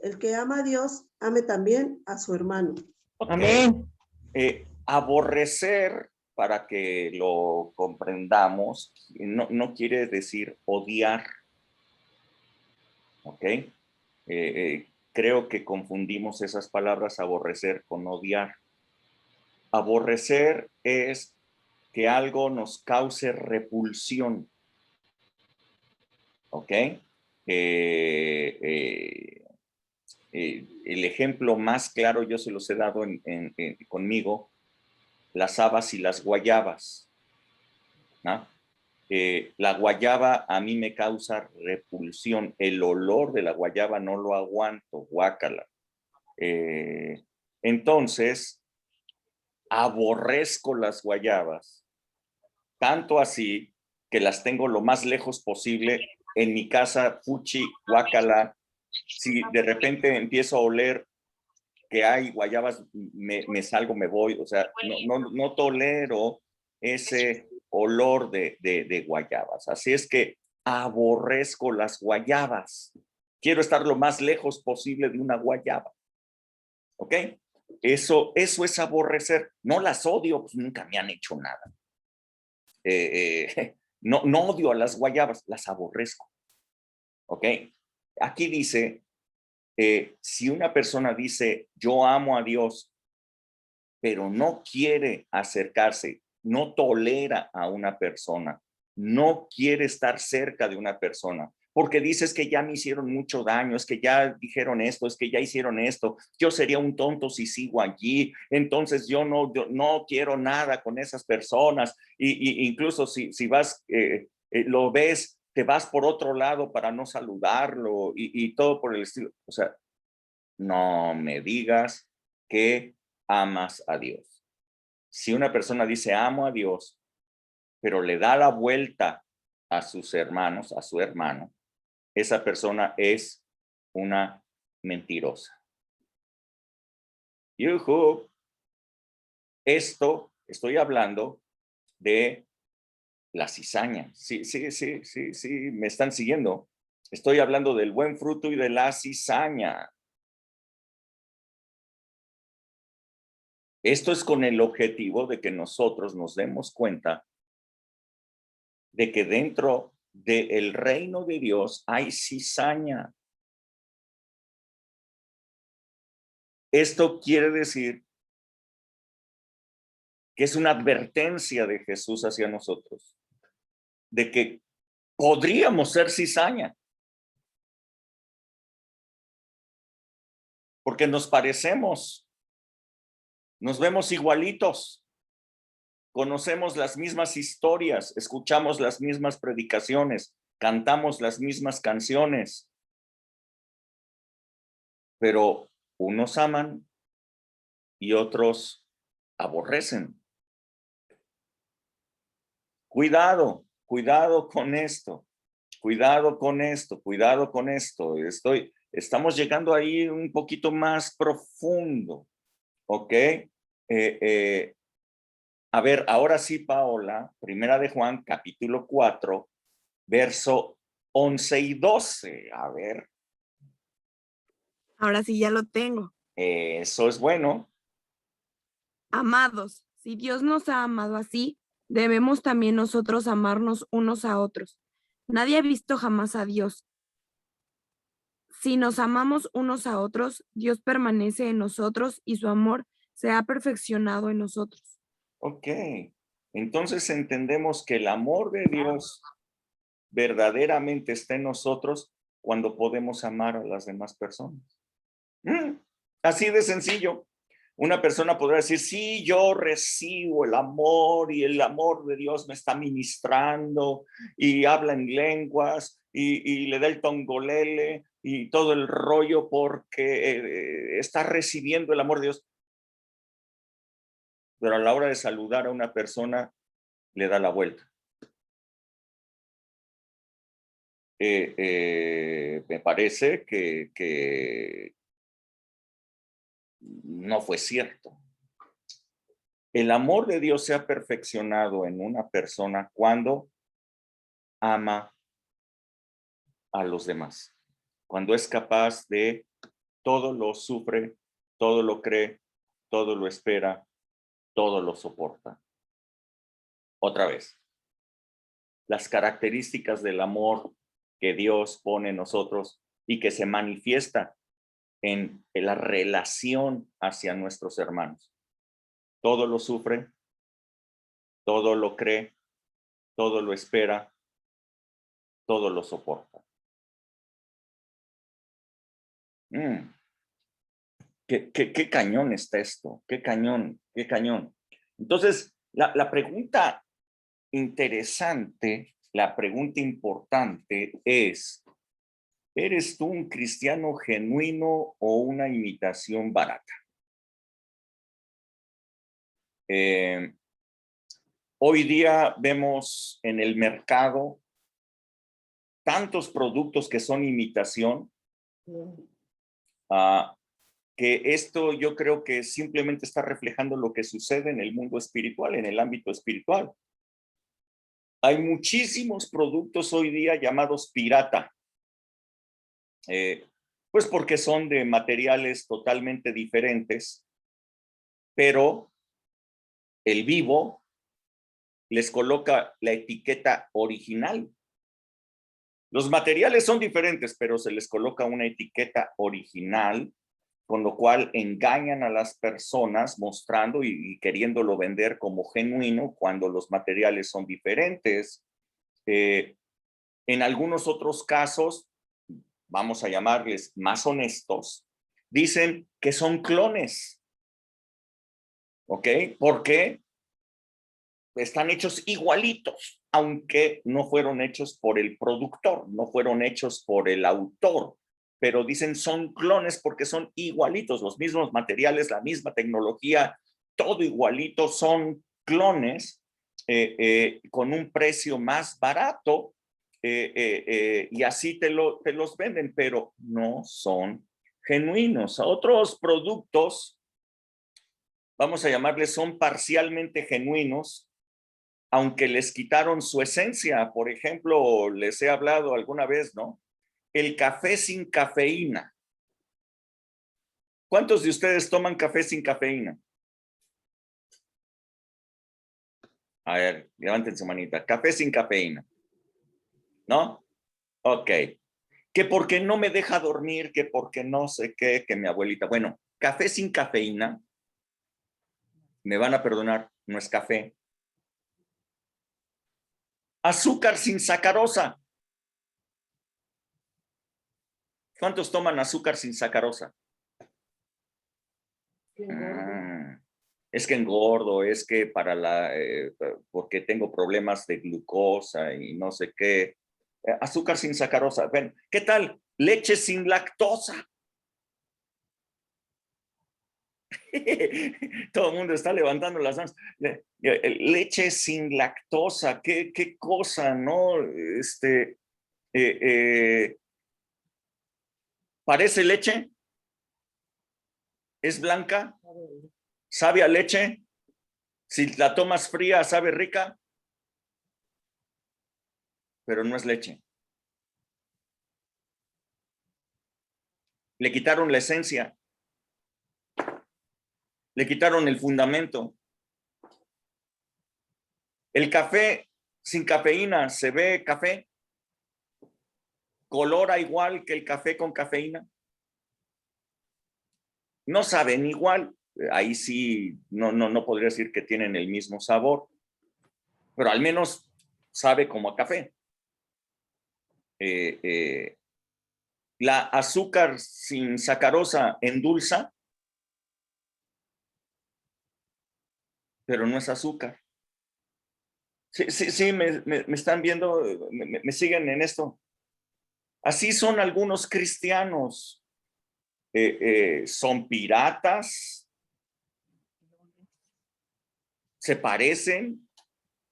el que ama a Dios, ame también a su hermano. Okay. Amén. Aborrecer, para que lo comprendamos, no quiere decir odiar. ¿Ok? Creo que confundimos esas palabras, aborrecer con odiar. Aborrecer es que algo nos cause repulsión. ¿Ok? El ejemplo más claro yo se los he dado conmigo, las habas y las guayabas, ¿no? La guayaba a mí me causa repulsión, el olor de la guayaba no lo aguanto, guácala. Entonces, aborrezco las guayabas, tanto así que las tengo lo más lejos posible en mi casa, fuchi, guácala. Si de repente empiezo a oler que hay guayabas, me salgo, me voy, o sea, no tolero ese olor de guayabas. Así es que aborrezco las guayabas. Quiero estar lo más lejos posible de una guayaba. ¿Ok? Eso es aborrecer. No las odio, pues nunca me han hecho nada. No odio a las guayabas, las aborrezco. ¿Ok? Aquí dice, si una persona dice, yo amo a Dios, pero no quiere acercarse, no tolera a una persona, no quiere estar cerca de una persona, porque dices que ya me hicieron mucho daño, es que ya dijeron esto, es que ya hicieron esto, yo sería un tonto si sigo allí, entonces yo no quiero nada con esas personas, y incluso si vas, lo ves, te vas por otro lado para no saludarlo y todo por el estilo. O sea, no me digas que amas a Dios. Si una persona dice amo a Dios, pero le da la vuelta a sus hermanos, a su hermano, esa persona es una mentirosa. Yuhu. Esto, estoy hablando de la cizaña. Sí, me están siguiendo. Estoy hablando del buen fruto y de la cizaña. Esto es con el objetivo de que nosotros nos demos cuenta de que dentro del reino de Dios hay cizaña. Esto quiere decir que es una advertencia de Jesús hacia nosotros, de que podríamos ser cizaña, porque nos parecemos, nos vemos igualitos, conocemos las mismas historias, escuchamos las mismas predicaciones, cantamos las mismas canciones, pero unos aman y otros aborrecen. Cuidado, cuidado con esto, cuidado con esto, cuidado con esto. Estamos llegando ahí un poquito más profundo, ¿ok? A ver, ahora sí, Paola, Primera de Juan, capítulo 4, verso 11 y 12. A ver. Ahora sí ya lo tengo. Eso es bueno. Amados, si Dios nos ha amado así, debemos también nosotros amarnos unos a otros. Nadie ha visto jamás a Dios. Si nos amamos unos a otros, Dios permanece en nosotros y su amor se ha perfeccionado en nosotros. Ok, entonces entendemos que el amor de Dios verdaderamente está en nosotros cuando podemos amar a las demás personas. Así de sencillo. Una persona podrá decir, sí, yo recibo el amor y el amor de Dios me está ministrando y habla en lenguas y le da el tongolele y todo el rollo porque está recibiendo el amor de Dios. Pero a la hora de saludar a una persona, le da la vuelta. Me parece que no fue cierto. El amor de Dios se ha perfeccionado en una persona cuando ama a los demás, cuando es capaz de todo lo sufre, todo lo cree, todo lo espera, todo lo soporta. Otra vez, las características del amor que Dios pone en nosotros y que se manifiesta en la relación hacia nuestros hermanos. Todo lo sufre, todo lo cree, todo lo espera, todo lo soporta. Qué cañón está esto, qué cañón, qué cañón. Entonces, la pregunta interesante, la pregunta importante es, ¿eres tú un cristiano genuino o una imitación barata? Hoy día vemos en el mercado tantos productos que son imitación, que esto yo creo que simplemente está reflejando lo que sucede en el mundo espiritual, en el ámbito espiritual. Hay muchísimos productos hoy día llamados pirata, pues porque son de materiales totalmente diferentes, pero el vivo les coloca la etiqueta original. Los materiales son diferentes, pero se les coloca una etiqueta original, con lo cual engañan a las personas mostrando y queriéndolo vender como genuino cuando los materiales son diferentes. En algunos otros casos, vamos a llamarles más honestos, dicen que son clones. ¿Ok? ¿Por qué? Están hechos igualitos, aunque no fueron hechos por el productor, no fueron hechos por el autor, pero dicen son clones porque son igualitos, los mismos materiales, la misma tecnología, todo igualito, son clones con un precio más barato y así te los venden, pero no son genuinos. Otros productos, vamos a llamarles, son parcialmente genuinos, aunque les quitaron su esencia. Por ejemplo, les he hablado alguna vez, ¿no? El café sin cafeína. ¿Cuántos de ustedes toman café sin cafeína? A ver, levanten su manita. Café sin cafeína. ¿No? Ok. Que porque no me deja dormir, que porque no sé qué, que mi abuelita. Bueno, café sin cafeína, me van a perdonar, no es café. Azúcar sin sacarosa. ¿Cuántos toman azúcar sin sacarosa? Es que engordo, es que porque tengo problemas de glucosa y no sé qué. Azúcar sin sacarosa. Ven, ¿qué tal? Leche sin lactosa. Todo el mundo está levantando las manos. Leche sin lactosa, qué cosa, ¿no? ¿Parece leche? ¿Es blanca? ¿Sabe a leche? Si la tomas fría, ¿sabe rica? Pero no es leche. Le quitaron la esencia. Le quitaron el fundamento. El café sin cafeína, ¿se ve café? ¿Colora igual que el café con cafeína? No saben igual. Ahí sí, no podría decir que tienen el mismo sabor, pero al menos sabe como a café. La azúcar sin sacarosa endulza, pero no es azúcar. Sí, me están viendo, me siguen en esto. Así son algunos cristianos. Son piratas, se parecen,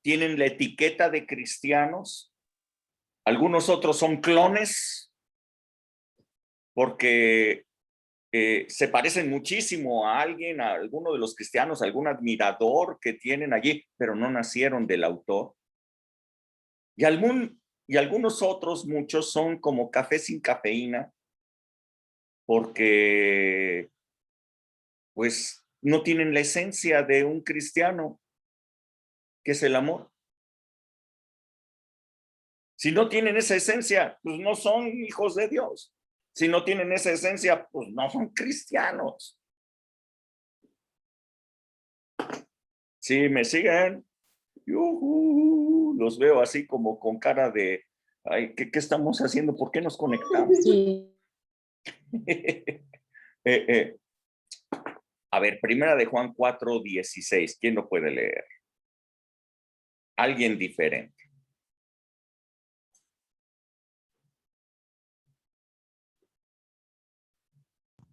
tienen la etiqueta de cristianos. Algunos otros son clones porque se parecen muchísimo a alguien, a alguno de los cristianos, a algún admirador que tienen allí, pero no nacieron del autor. Y algunos otros, muchos, son como café sin cafeína, porque pues no tienen la esencia de un cristiano, que es el amor. Si no tienen esa esencia, pues no son hijos de Dios. Si no tienen esa esencia, pues no son cristianos. Sí, me siguen. Los veo así como con cara de, ay, ¿qué estamos haciendo? ¿Por qué nos conectamos? Sí. A ver, primera de Juan 4:16. ¿Quién lo puede leer? Alguien diferente.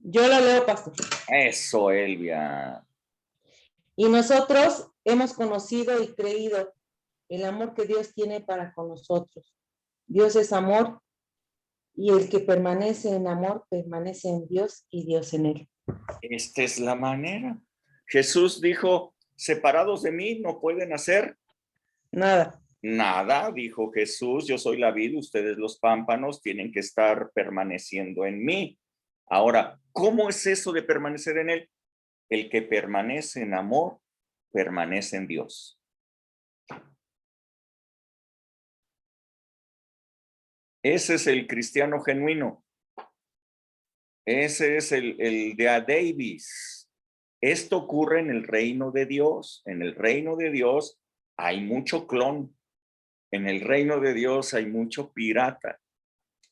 Yo lo leo, pastor. Eso, Elvia. Y nosotros hemos conocido y creído el amor que Dios tiene para con nosotros. Dios es amor y el que permanece en amor permanece en Dios y Dios en él. Esta es la manera. Jesús dijo, separados de mí no pueden hacer nada. Nada, dijo Jesús, yo soy la vid, ustedes los pámpanos, tienen que estar permaneciendo en mí. Ahora, ¿cómo es eso de permanecer en él? El que permanece en amor, permanece en Dios. Ese es el cristiano genuino. Ese es el de A. Davis. Esto ocurre en el reino de Dios. En el reino de Dios hay mucho clon. En el reino de Dios hay mucho pirata.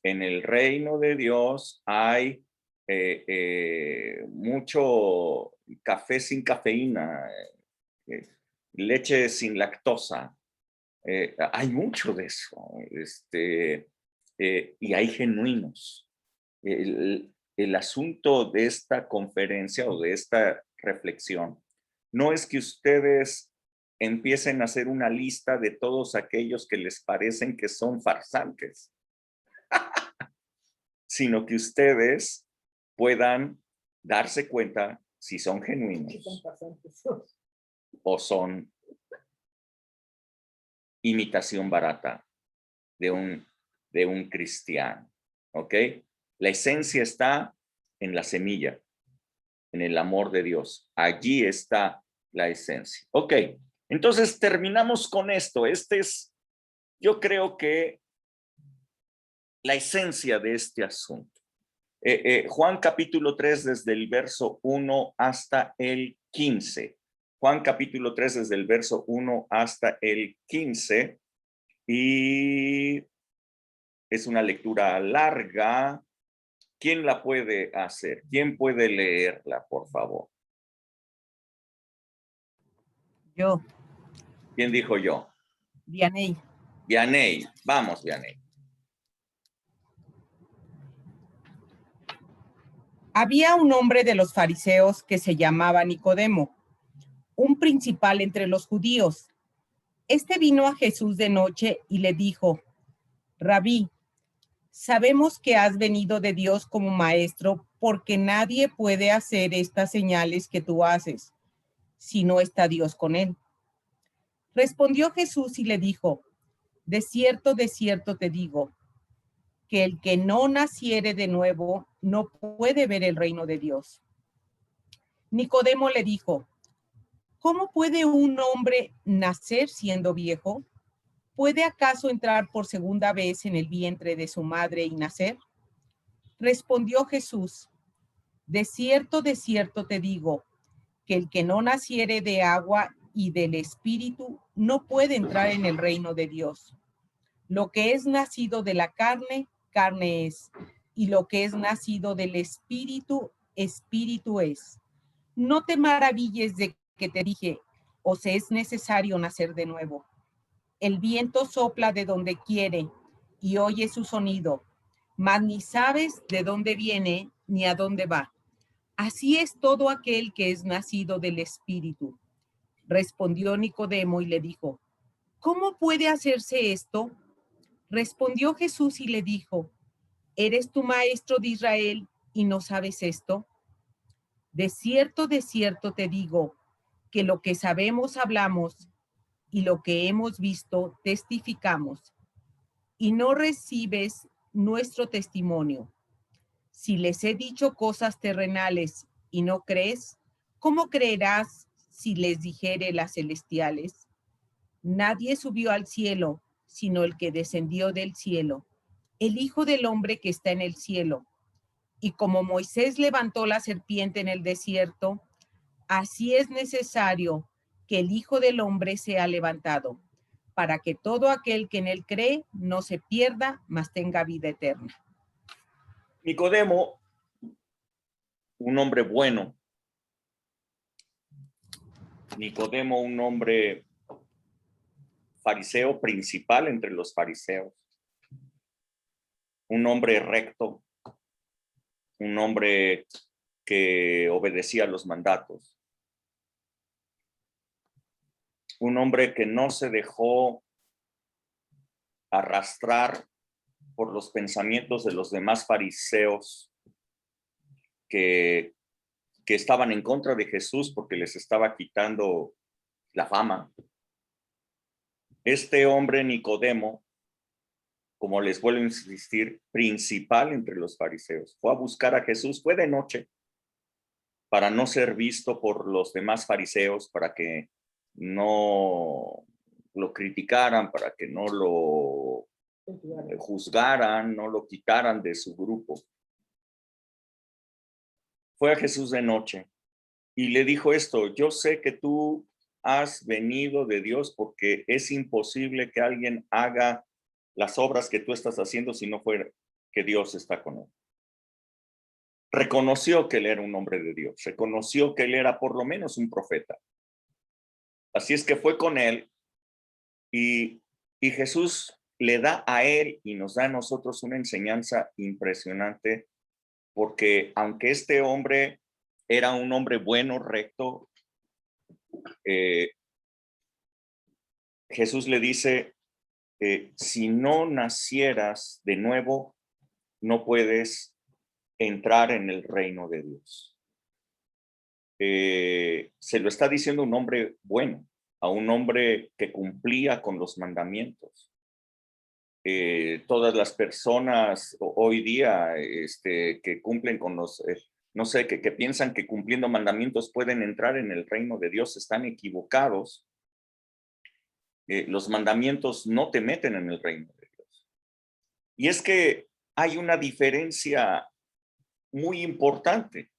En el reino de Dios hay mucho café sin cafeína, leche sin lactosa. Hay mucho de eso. Y hay genuinos. El asunto de esta conferencia o de esta reflexión no es que ustedes empiecen a hacer una lista de todos aquellos que les parecen que son farsantes, sino que ustedes puedan darse cuenta si son genuinos o son imitación barata de un cristiano, ¿ok? La esencia está en la semilla, en el amor de Dios. Allí está la esencia. Ok, entonces terminamos con esto. Yo creo que la esencia de este asunto. Juan capítulo 3 desde el verso 1 hasta el 15. Juan capítulo 3 desde el verso 1 hasta el 15. Y es una lectura larga. ¿Quién la puede hacer? ¿Quién puede leerla, por favor? Yo, ¿Quién dijo yo? Dianey. Vianey. Vamos, Vianey. Había un hombre de los fariseos que se llamaba Nicodemo, un principal entre los judíos. Este vino a Jesús de noche y le dijo: Rabí, sabemos que has venido de Dios como maestro, porque nadie puede hacer estas señales que tú haces, si no está Dios con él. Respondió Jesús y le dijo: de cierto te digo, que el que no naciere de nuevo no puede ver el reino de Dios. Nicodemo le dijo: ¿cómo puede un hombre nacer siendo viejo? ¿Puede acaso entrar por segunda vez en el vientre de su madre y nacer? Respondió Jesús: de cierto te digo, que el que no naciere de agua y del Espíritu no puede entrar en el reino de Dios. Lo que es nacido de la carne, carne es, y lo que es nacido del Espíritu, Espíritu es. No te maravilles de que te dije: os es necesario nacer de nuevo. El viento sopla de donde quiere y oye su sonido, mas ni sabes de dónde viene ni a dónde va. Así es todo aquel que es nacido del Espíritu. Respondió Nicodemo y le dijo: ¿cómo puede hacerse esto? Respondió Jesús y le dijo: ¿eres tú maestro de Israel y no sabes esto? De cierto te digo, que lo que sabemos hablamos y lo que hemos visto testificamos, y no recibes nuestro testimonio. Si les he dicho cosas terrenales y no crees, ¿cómo creerás si les dijere las celestiales? Nadie subió al cielo, sino el que descendió del cielo, el Hijo del Hombre que está en el cielo. Y como Moisés levantó la serpiente en el desierto, así es necesario que el Hijo del Hombre sea levantado, para que todo aquel que en él cree no se pierda, mas tenga vida eterna. Nicodemo, un hombre bueno. Nicodemo, un hombre fariseo principal entre los fariseos. Un hombre recto. Un hombre que obedecía los mandatos. Un hombre que no se dejó arrastrar por los pensamientos de los demás fariseos que estaban en contra de Jesús porque les estaba quitando la fama. Este hombre Nicodemo, como les vuelvo a insistir, principal entre los fariseos, fue a buscar a Jesús, fue de noche, para no ser visto por los demás fariseos, para que no lo criticaran, para que no lo juzgaran, no lo quitaran de su grupo. Fue a Jesús de noche y le dijo esto: yo sé que tú has venido de Dios, porque es imposible que alguien haga las obras que tú estás haciendo si no fuera que Dios está con él. Reconoció que él era un hombre de Dios, reconoció que él era por lo menos un profeta. Así es que fue con él y Jesús le da a él y nos da a nosotros una enseñanza impresionante, porque aunque este hombre era un hombre bueno, recto, Jesús le dice, si no nacieras de nuevo, no puedes entrar en el reino de Dios. Se lo está diciendo un hombre bueno, a un hombre que cumplía con los mandamientos. Todas las personas hoy día que cumplen con los, no sé, que piensan que cumpliendo mandamientos pueden entrar en el reino de Dios, están equivocados. Los mandamientos no te meten en el reino de Dios. Y es que hay una diferencia muy importante.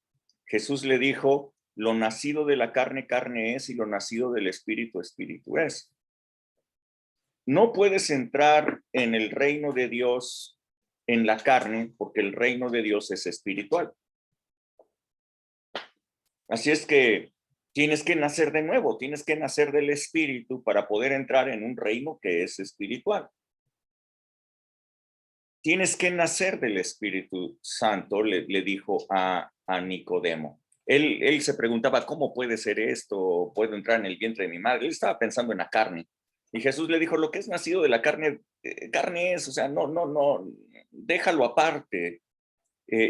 Jesús le dijo, lo nacido de la carne, carne es, y lo nacido del espíritu, espíritu es. No puedes entrar en el reino de Dios en la carne, porque el reino de Dios es espiritual. Así es que tienes que nacer de nuevo, tienes que nacer del espíritu para poder entrar en un reino que es espiritual. Tienes que nacer del Espíritu Santo, le dijo a Nicodemo. Él se preguntaba, ¿cómo puede ser esto? ¿Puedo entrar en el vientre de mi madre? Él estaba pensando en la carne. Y Jesús le dijo, lo que es nacido de la carne, carne es, o sea, no, déjalo aparte.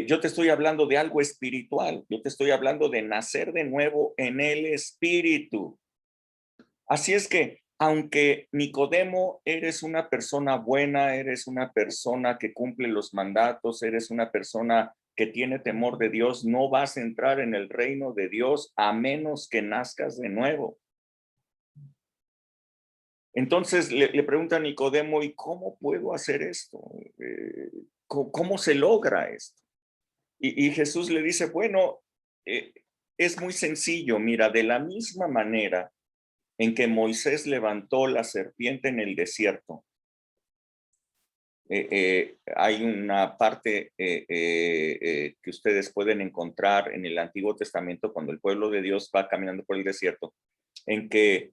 Yo te estoy hablando de algo espiritual. Yo te estoy hablando de nacer de nuevo en el Espíritu. Así es que, aunque Nicodemo, eres una persona buena, eres una persona que cumple los mandatos, eres una persona que tiene temor de Dios, no vas a entrar en el reino de Dios a menos que nazcas de nuevo. Entonces le pregunta a Nicodemo, ¿y cómo puedo hacer esto? ¿Cómo se logra esto? Y Jesús le dice, bueno, es muy sencillo. Mira, de la misma manera en que Moisés levantó la serpiente en el desierto. Hay una parte que ustedes pueden encontrar en el Antiguo Testamento cuando el pueblo de Dios va caminando por el desierto, en que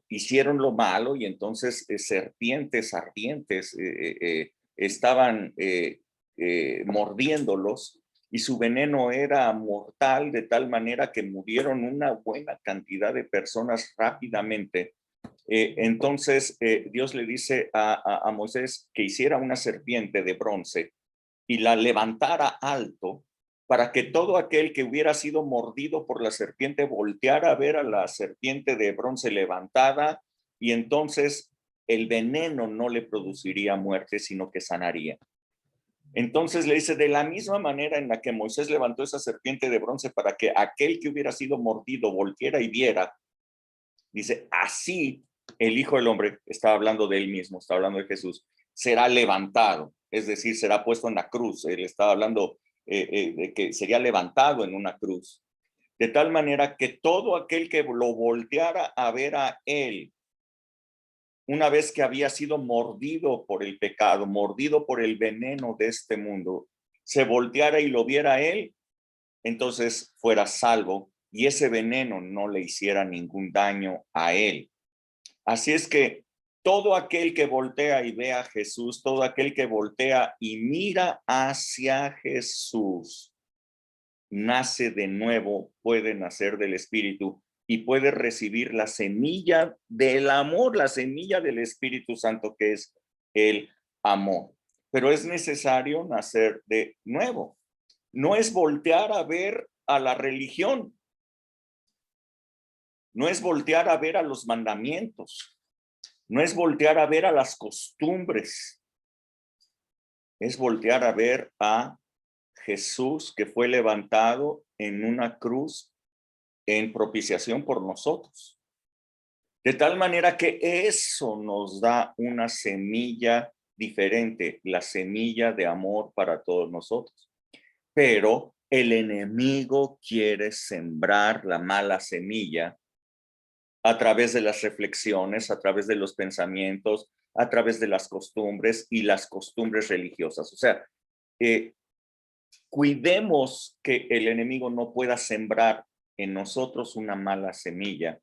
hicieron lo malo y entonces serpientes ardientes estaban mordiéndolos y su veneno era mortal de tal manera que murieron una buena cantidad de personas rápidamente. Entonces Dios le dice a Moisés que hiciera una serpiente de bronce y la levantara alto para que todo aquel que hubiera sido mordido por la serpiente volteara a ver a la serpiente de bronce levantada y entonces el veneno no le produciría muerte, sino que sanaría. Entonces le dice, de la misma manera en la que Moisés levantó esa serpiente de bronce para que aquel que hubiera sido mordido volteara y viera, dice, así el Hijo del Hombre, está hablando de él mismo, está hablando de Jesús, será levantado, es decir, será puesto en la cruz. Él está hablando de que sería levantado en una cruz, de tal manera que todo aquel que lo volteara a ver a él, una vez que había sido mordido por el pecado, mordido por el veneno de este mundo, se volteara y lo viera a él, entonces fuera salvo y ese veneno no le hiciera ningún daño a él. Así es que todo aquel que voltea y ve a Jesús, todo aquel que voltea y mira hacia Jesús, nace de nuevo, puede nacer del Espíritu y puede recibir la semilla del amor, la semilla del Espíritu Santo, que es el amor. Pero es necesario nacer de nuevo. No es voltear a ver a la religión. No es voltear a ver a los mandamientos. No es voltear a ver a las costumbres. Es voltear a ver a Jesús, que fue levantado en una cruz en propiciación por nosotros. De tal manera que eso nos da una semilla diferente, la semilla de amor para todos nosotros. Pero el enemigo quiere sembrar la mala semilla a través de las reflexiones, a través de los pensamientos, a través de las costumbres y las costumbres religiosas. O sea, cuidemos que el enemigo no pueda sembrar en nosotros una mala semilla,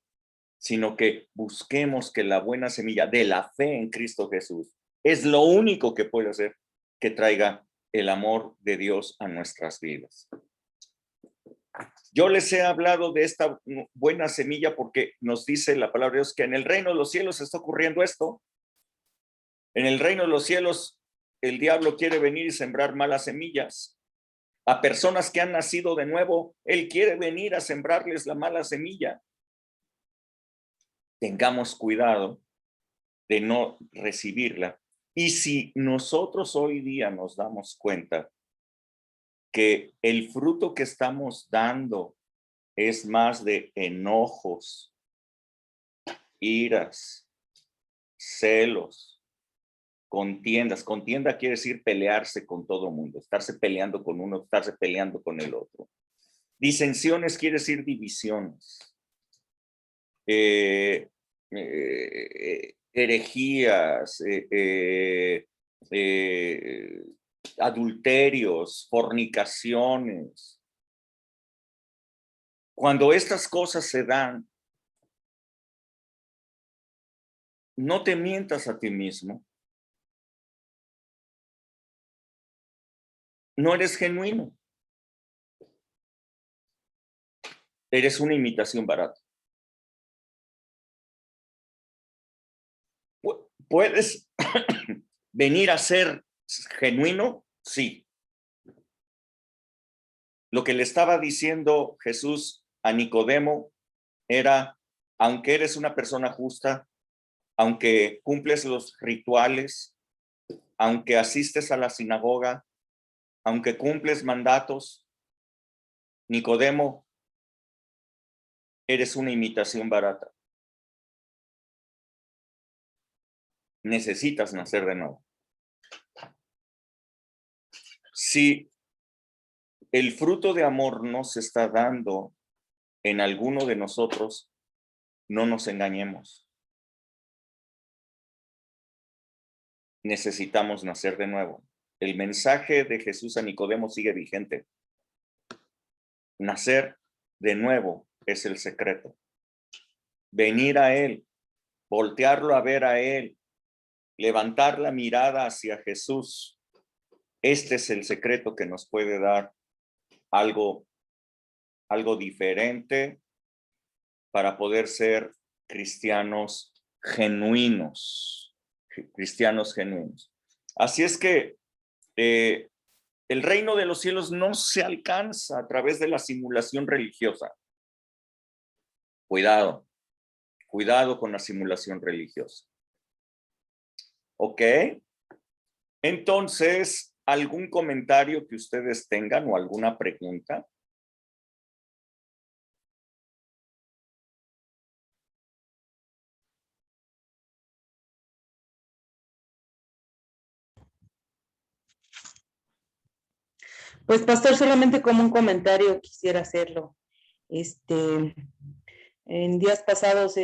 sino que busquemos que la buena semilla de la fe en Cristo Jesús es lo único que puede hacer que traiga el amor de Dios a nuestras vidas. Yo les he hablado de esta buena semilla porque nos dice la palabra de Dios que en el reino de los cielos está ocurriendo esto. En el reino de los cielos, el diablo quiere venir y sembrar malas semillas. A personas que han nacido de nuevo, él quiere venir a sembrarles la mala semilla. Tengamos cuidado de no recibirla. Y si nosotros hoy día nos damos cuenta que el fruto que estamos dando es más de enojos, iras, celos, contiendas. Contienda quiere decir pelearse con todo mundo, estarse peleando con uno, estarse peleando con el otro. Disensiones quiere decir divisiones. Herejías, adulterios, fornicaciones. Cuando estas cosas se dan, no te mientas a ti mismo. No eres genuino. Eres una imitación barata. ¿Puedes venir a ser genuino? Sí. Lo que le estaba diciendo Jesús a Nicodemo era, aunque eres una persona justa, aunque cumples los rituales, aunque asistes a la sinagoga, aunque cumples mandatos, Nicodemo, eres una imitación barata. Necesitas nacer de nuevo. Si el fruto de amor no se está dando en alguno de nosotros, no nos engañemos. Necesitamos nacer de nuevo. El mensaje de Jesús a Nicodemo sigue vigente. Nacer de nuevo es el secreto. Venir a Él, voltearlo a ver a Él, levantar la mirada hacia Jesús. Este es el secreto que nos puede dar algo diferente para poder ser cristianos genuinos. Así es que el reino de los cielos no se alcanza a través de la simulación religiosa. Cuidado con la simulación religiosa. ¿Ok? Entonces, ¿algún comentario que ustedes tengan o alguna pregunta? Pues, pastor, solamente como un comentario quisiera hacerlo. En días pasados,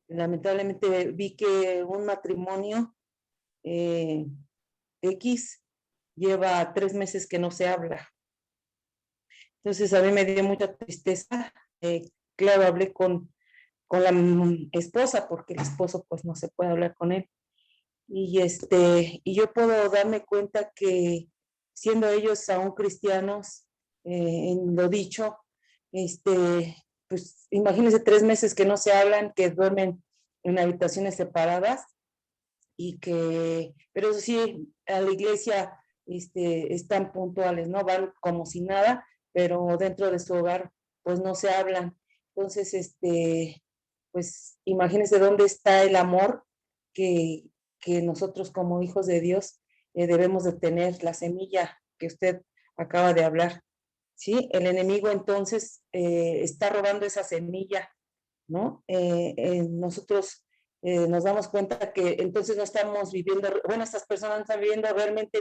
lamentablemente vi que un matrimonio X lleva 3 meses que no se habla. Entonces a mí me dio mucha tristeza. Claro, hablé con la esposa porque el esposo pues no se puede hablar con él. Y yo puedo darme cuenta que siendo ellos aún cristianos, en lo dicho, pues imagínense 3 meses que no se hablan, que duermen en habitaciones separadas pero sí, a la iglesia están puntuales, ¿no? Van como si nada, pero dentro de su hogar pues no se hablan. Entonces, pues imagínense dónde está el amor que nosotros como hijos de Dios debemos de tener, la semilla que usted acaba de hablar. ¿Sí? El enemigo entonces está robando esa semilla, ¿no? Nosotros nos damos cuenta que entonces no estamos viviendo, bueno, estas personas no están viviendo realmente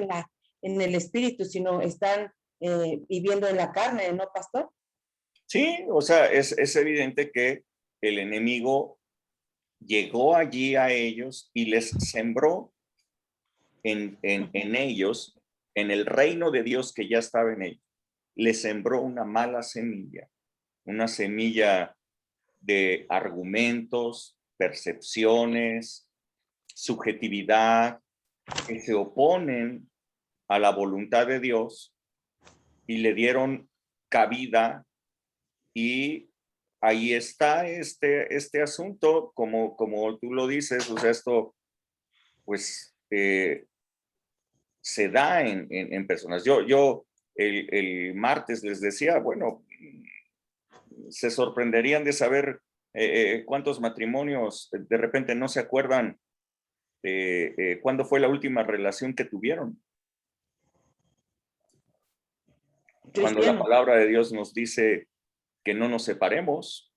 en el espíritu, sino están viviendo en la carne, ¿no, pastor? Sí, o sea, es evidente que el enemigo llegó allí a ellos y les sembró en ellos, en el reino de Dios que ya estaba en ellos, les sembró una mala semilla, una semilla de argumentos, percepciones, subjetividad, que se oponen a la voluntad de Dios y le dieron cabida Y ahí está este asunto, como tú lo dices, o sea, esto pues se da en personas. Yo el martes les decía, bueno, se sorprenderían de saber cuántos matrimonios de repente no se acuerdan cuándo fue la última relación que tuvieron. Cuando la palabra de Dios nos dice que no nos separemos,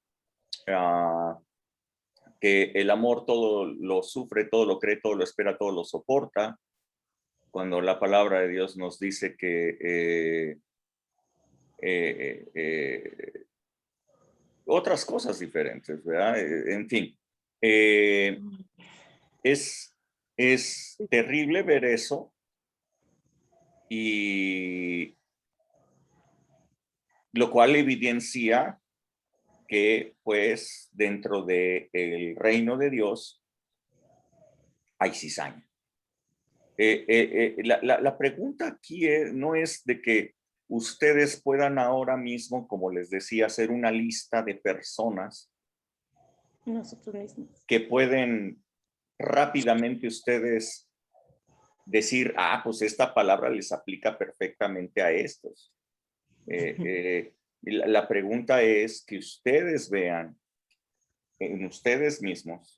que el amor todo lo sufre, todo lo cree, todo lo espera, todo lo soporta. Cuando la palabra de Dios nos dice que otras cosas diferentes, ¿verdad? En fin, es terrible ver eso y lo cual evidencia que pues dentro del reino de Dios hay cizaña. La pregunta aquí no es de que ustedes puedan ahora mismo, como les decía, hacer una lista de personas Nosotros mismos. que pueden rápidamente ustedes decir, pues esta palabra les aplica perfectamente a estos. La pregunta es que ustedes vean en ustedes mismos,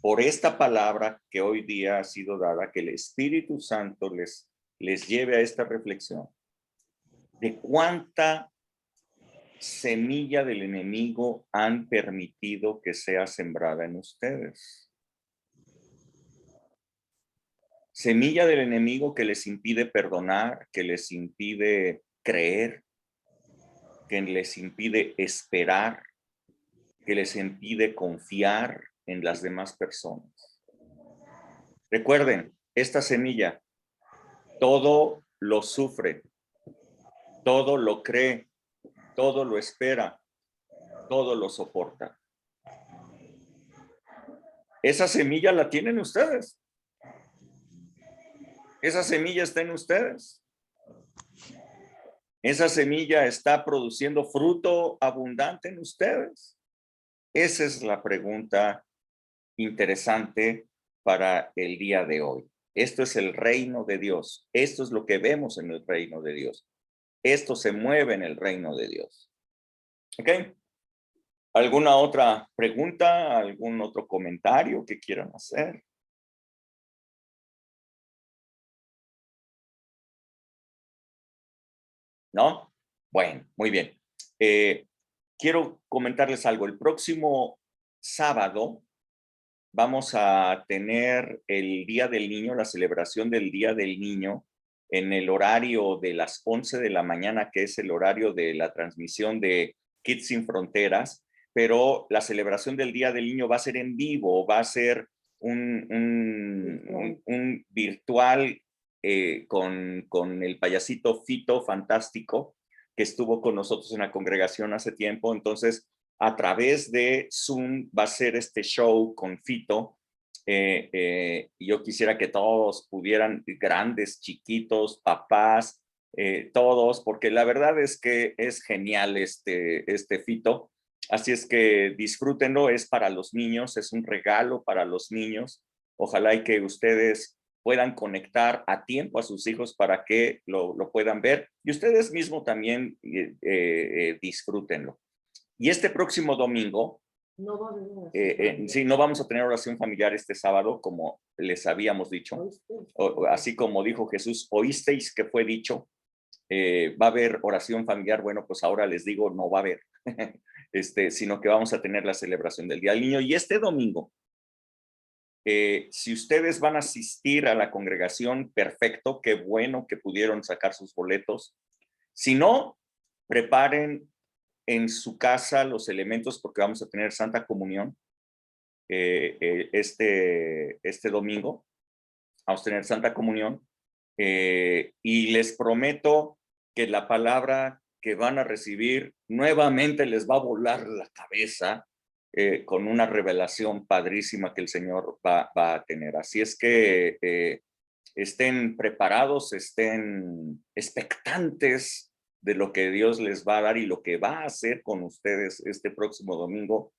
por esta palabra que hoy día ha sido dada, que el Espíritu Santo les lleve a esta reflexión de cuánta semilla del enemigo han permitido que sea sembrada en ustedes. Semilla del enemigo que les impide perdonar, que les impide creer, que les impide esperar, que les impide confiar en las demás personas. Recuerden, esta semilla todo lo sufre, todo lo cree, todo lo espera, todo lo soporta. Esa semilla la tienen ustedes. Esa semilla está en ustedes. Esa semilla está produciendo fruto abundante en ustedes. Esa es la pregunta interesante para el día de hoy. Esto es el reino de Dios. Esto es lo que vemos en el reino de Dios. Esto se mueve en el reino de Dios. ¿Ok? ¿Alguna otra pregunta? ¿Algún otro comentario que quieran hacer? ¿No? Bueno, muy bien. Quiero comentarles algo. El próximo sábado vamos a tener el Día del Niño, la celebración del Día del Niño, en el horario de las 11 de la mañana, que es el horario de la transmisión de Kids Sin Fronteras, pero la celebración del Día del Niño va a ser en vivo, va a ser un virtual con el payasito Fito Fantástico, que estuvo con nosotros en la congregación hace tiempo. Entonces, a través de Zoom va a ser este show con Fito. Yo quisiera que todos pudieran, grandes, chiquitos, papás, todos, porque la verdad es que es genial este Fito. Así es que disfrútenlo, es para los niños, es un regalo para los niños. Ojalá y que ustedes puedan conectar a tiempo a sus hijos para que lo puedan ver y ustedes mismos también disfrútenlo. Y este próximo domingo, sí, no vamos a tener oración familiar este sábado, como les habíamos dicho. Así como dijo Jesús, oísteis que fue dicho, va a haber oración familiar. Bueno, pues ahora les digo, no va a haber, sino que vamos a tener la celebración del Día del Niño. Y este domingo, si ustedes van a asistir a la congregación, perfecto, qué bueno que pudieron sacar sus boletos. Si no, preparen en su casa los elementos, porque vamos a tener Santa Comunión este domingo. Vamos a tener Santa Comunión y les prometo que la palabra que van a recibir nuevamente les va a volar la cabeza con una revelación padrísima que el Señor va a tener. Así es que estén preparados, estén expectantes de lo que Dios les va a dar y lo que va a hacer con ustedes este próximo domingo.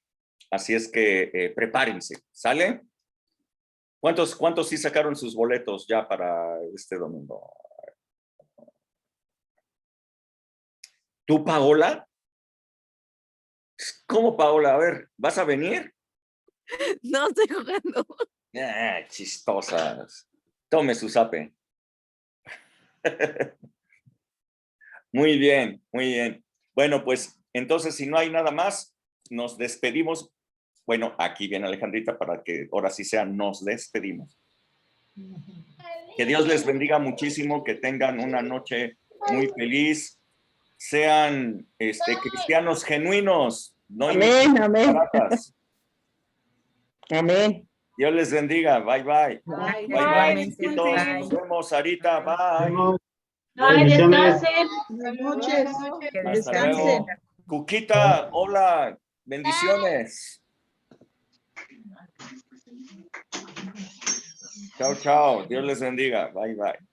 Así es que prepárense, ¿sale? ¿Cuántos sí sacaron sus boletos ya para este domingo? ¿Tú, Paola? ¿Cómo, Paola? A ver, ¿vas a venir? No estoy jugando. Chistosas. Tome su zape. Muy bien, muy bien. Bueno, pues entonces si no hay nada más, nos despedimos. Bueno, aquí viene Alejandrita para que ahora sí sea, nos despedimos. Que Dios les bendiga muchísimo, que tengan una noche muy feliz, sean cristianos genuinos, no Amén, amén. baratas. Amén. Dios les bendiga, bye bye. Bye. Bye Bye. bye, chiquitos. Nos vemos, Sarita, bye. Ay, Bendiciones. descansen. Buenas noches. Que Hasta descansen. luego. Cuquita, hola, bendiciones. Chao, chao. Dios les bendiga. Bye, bye.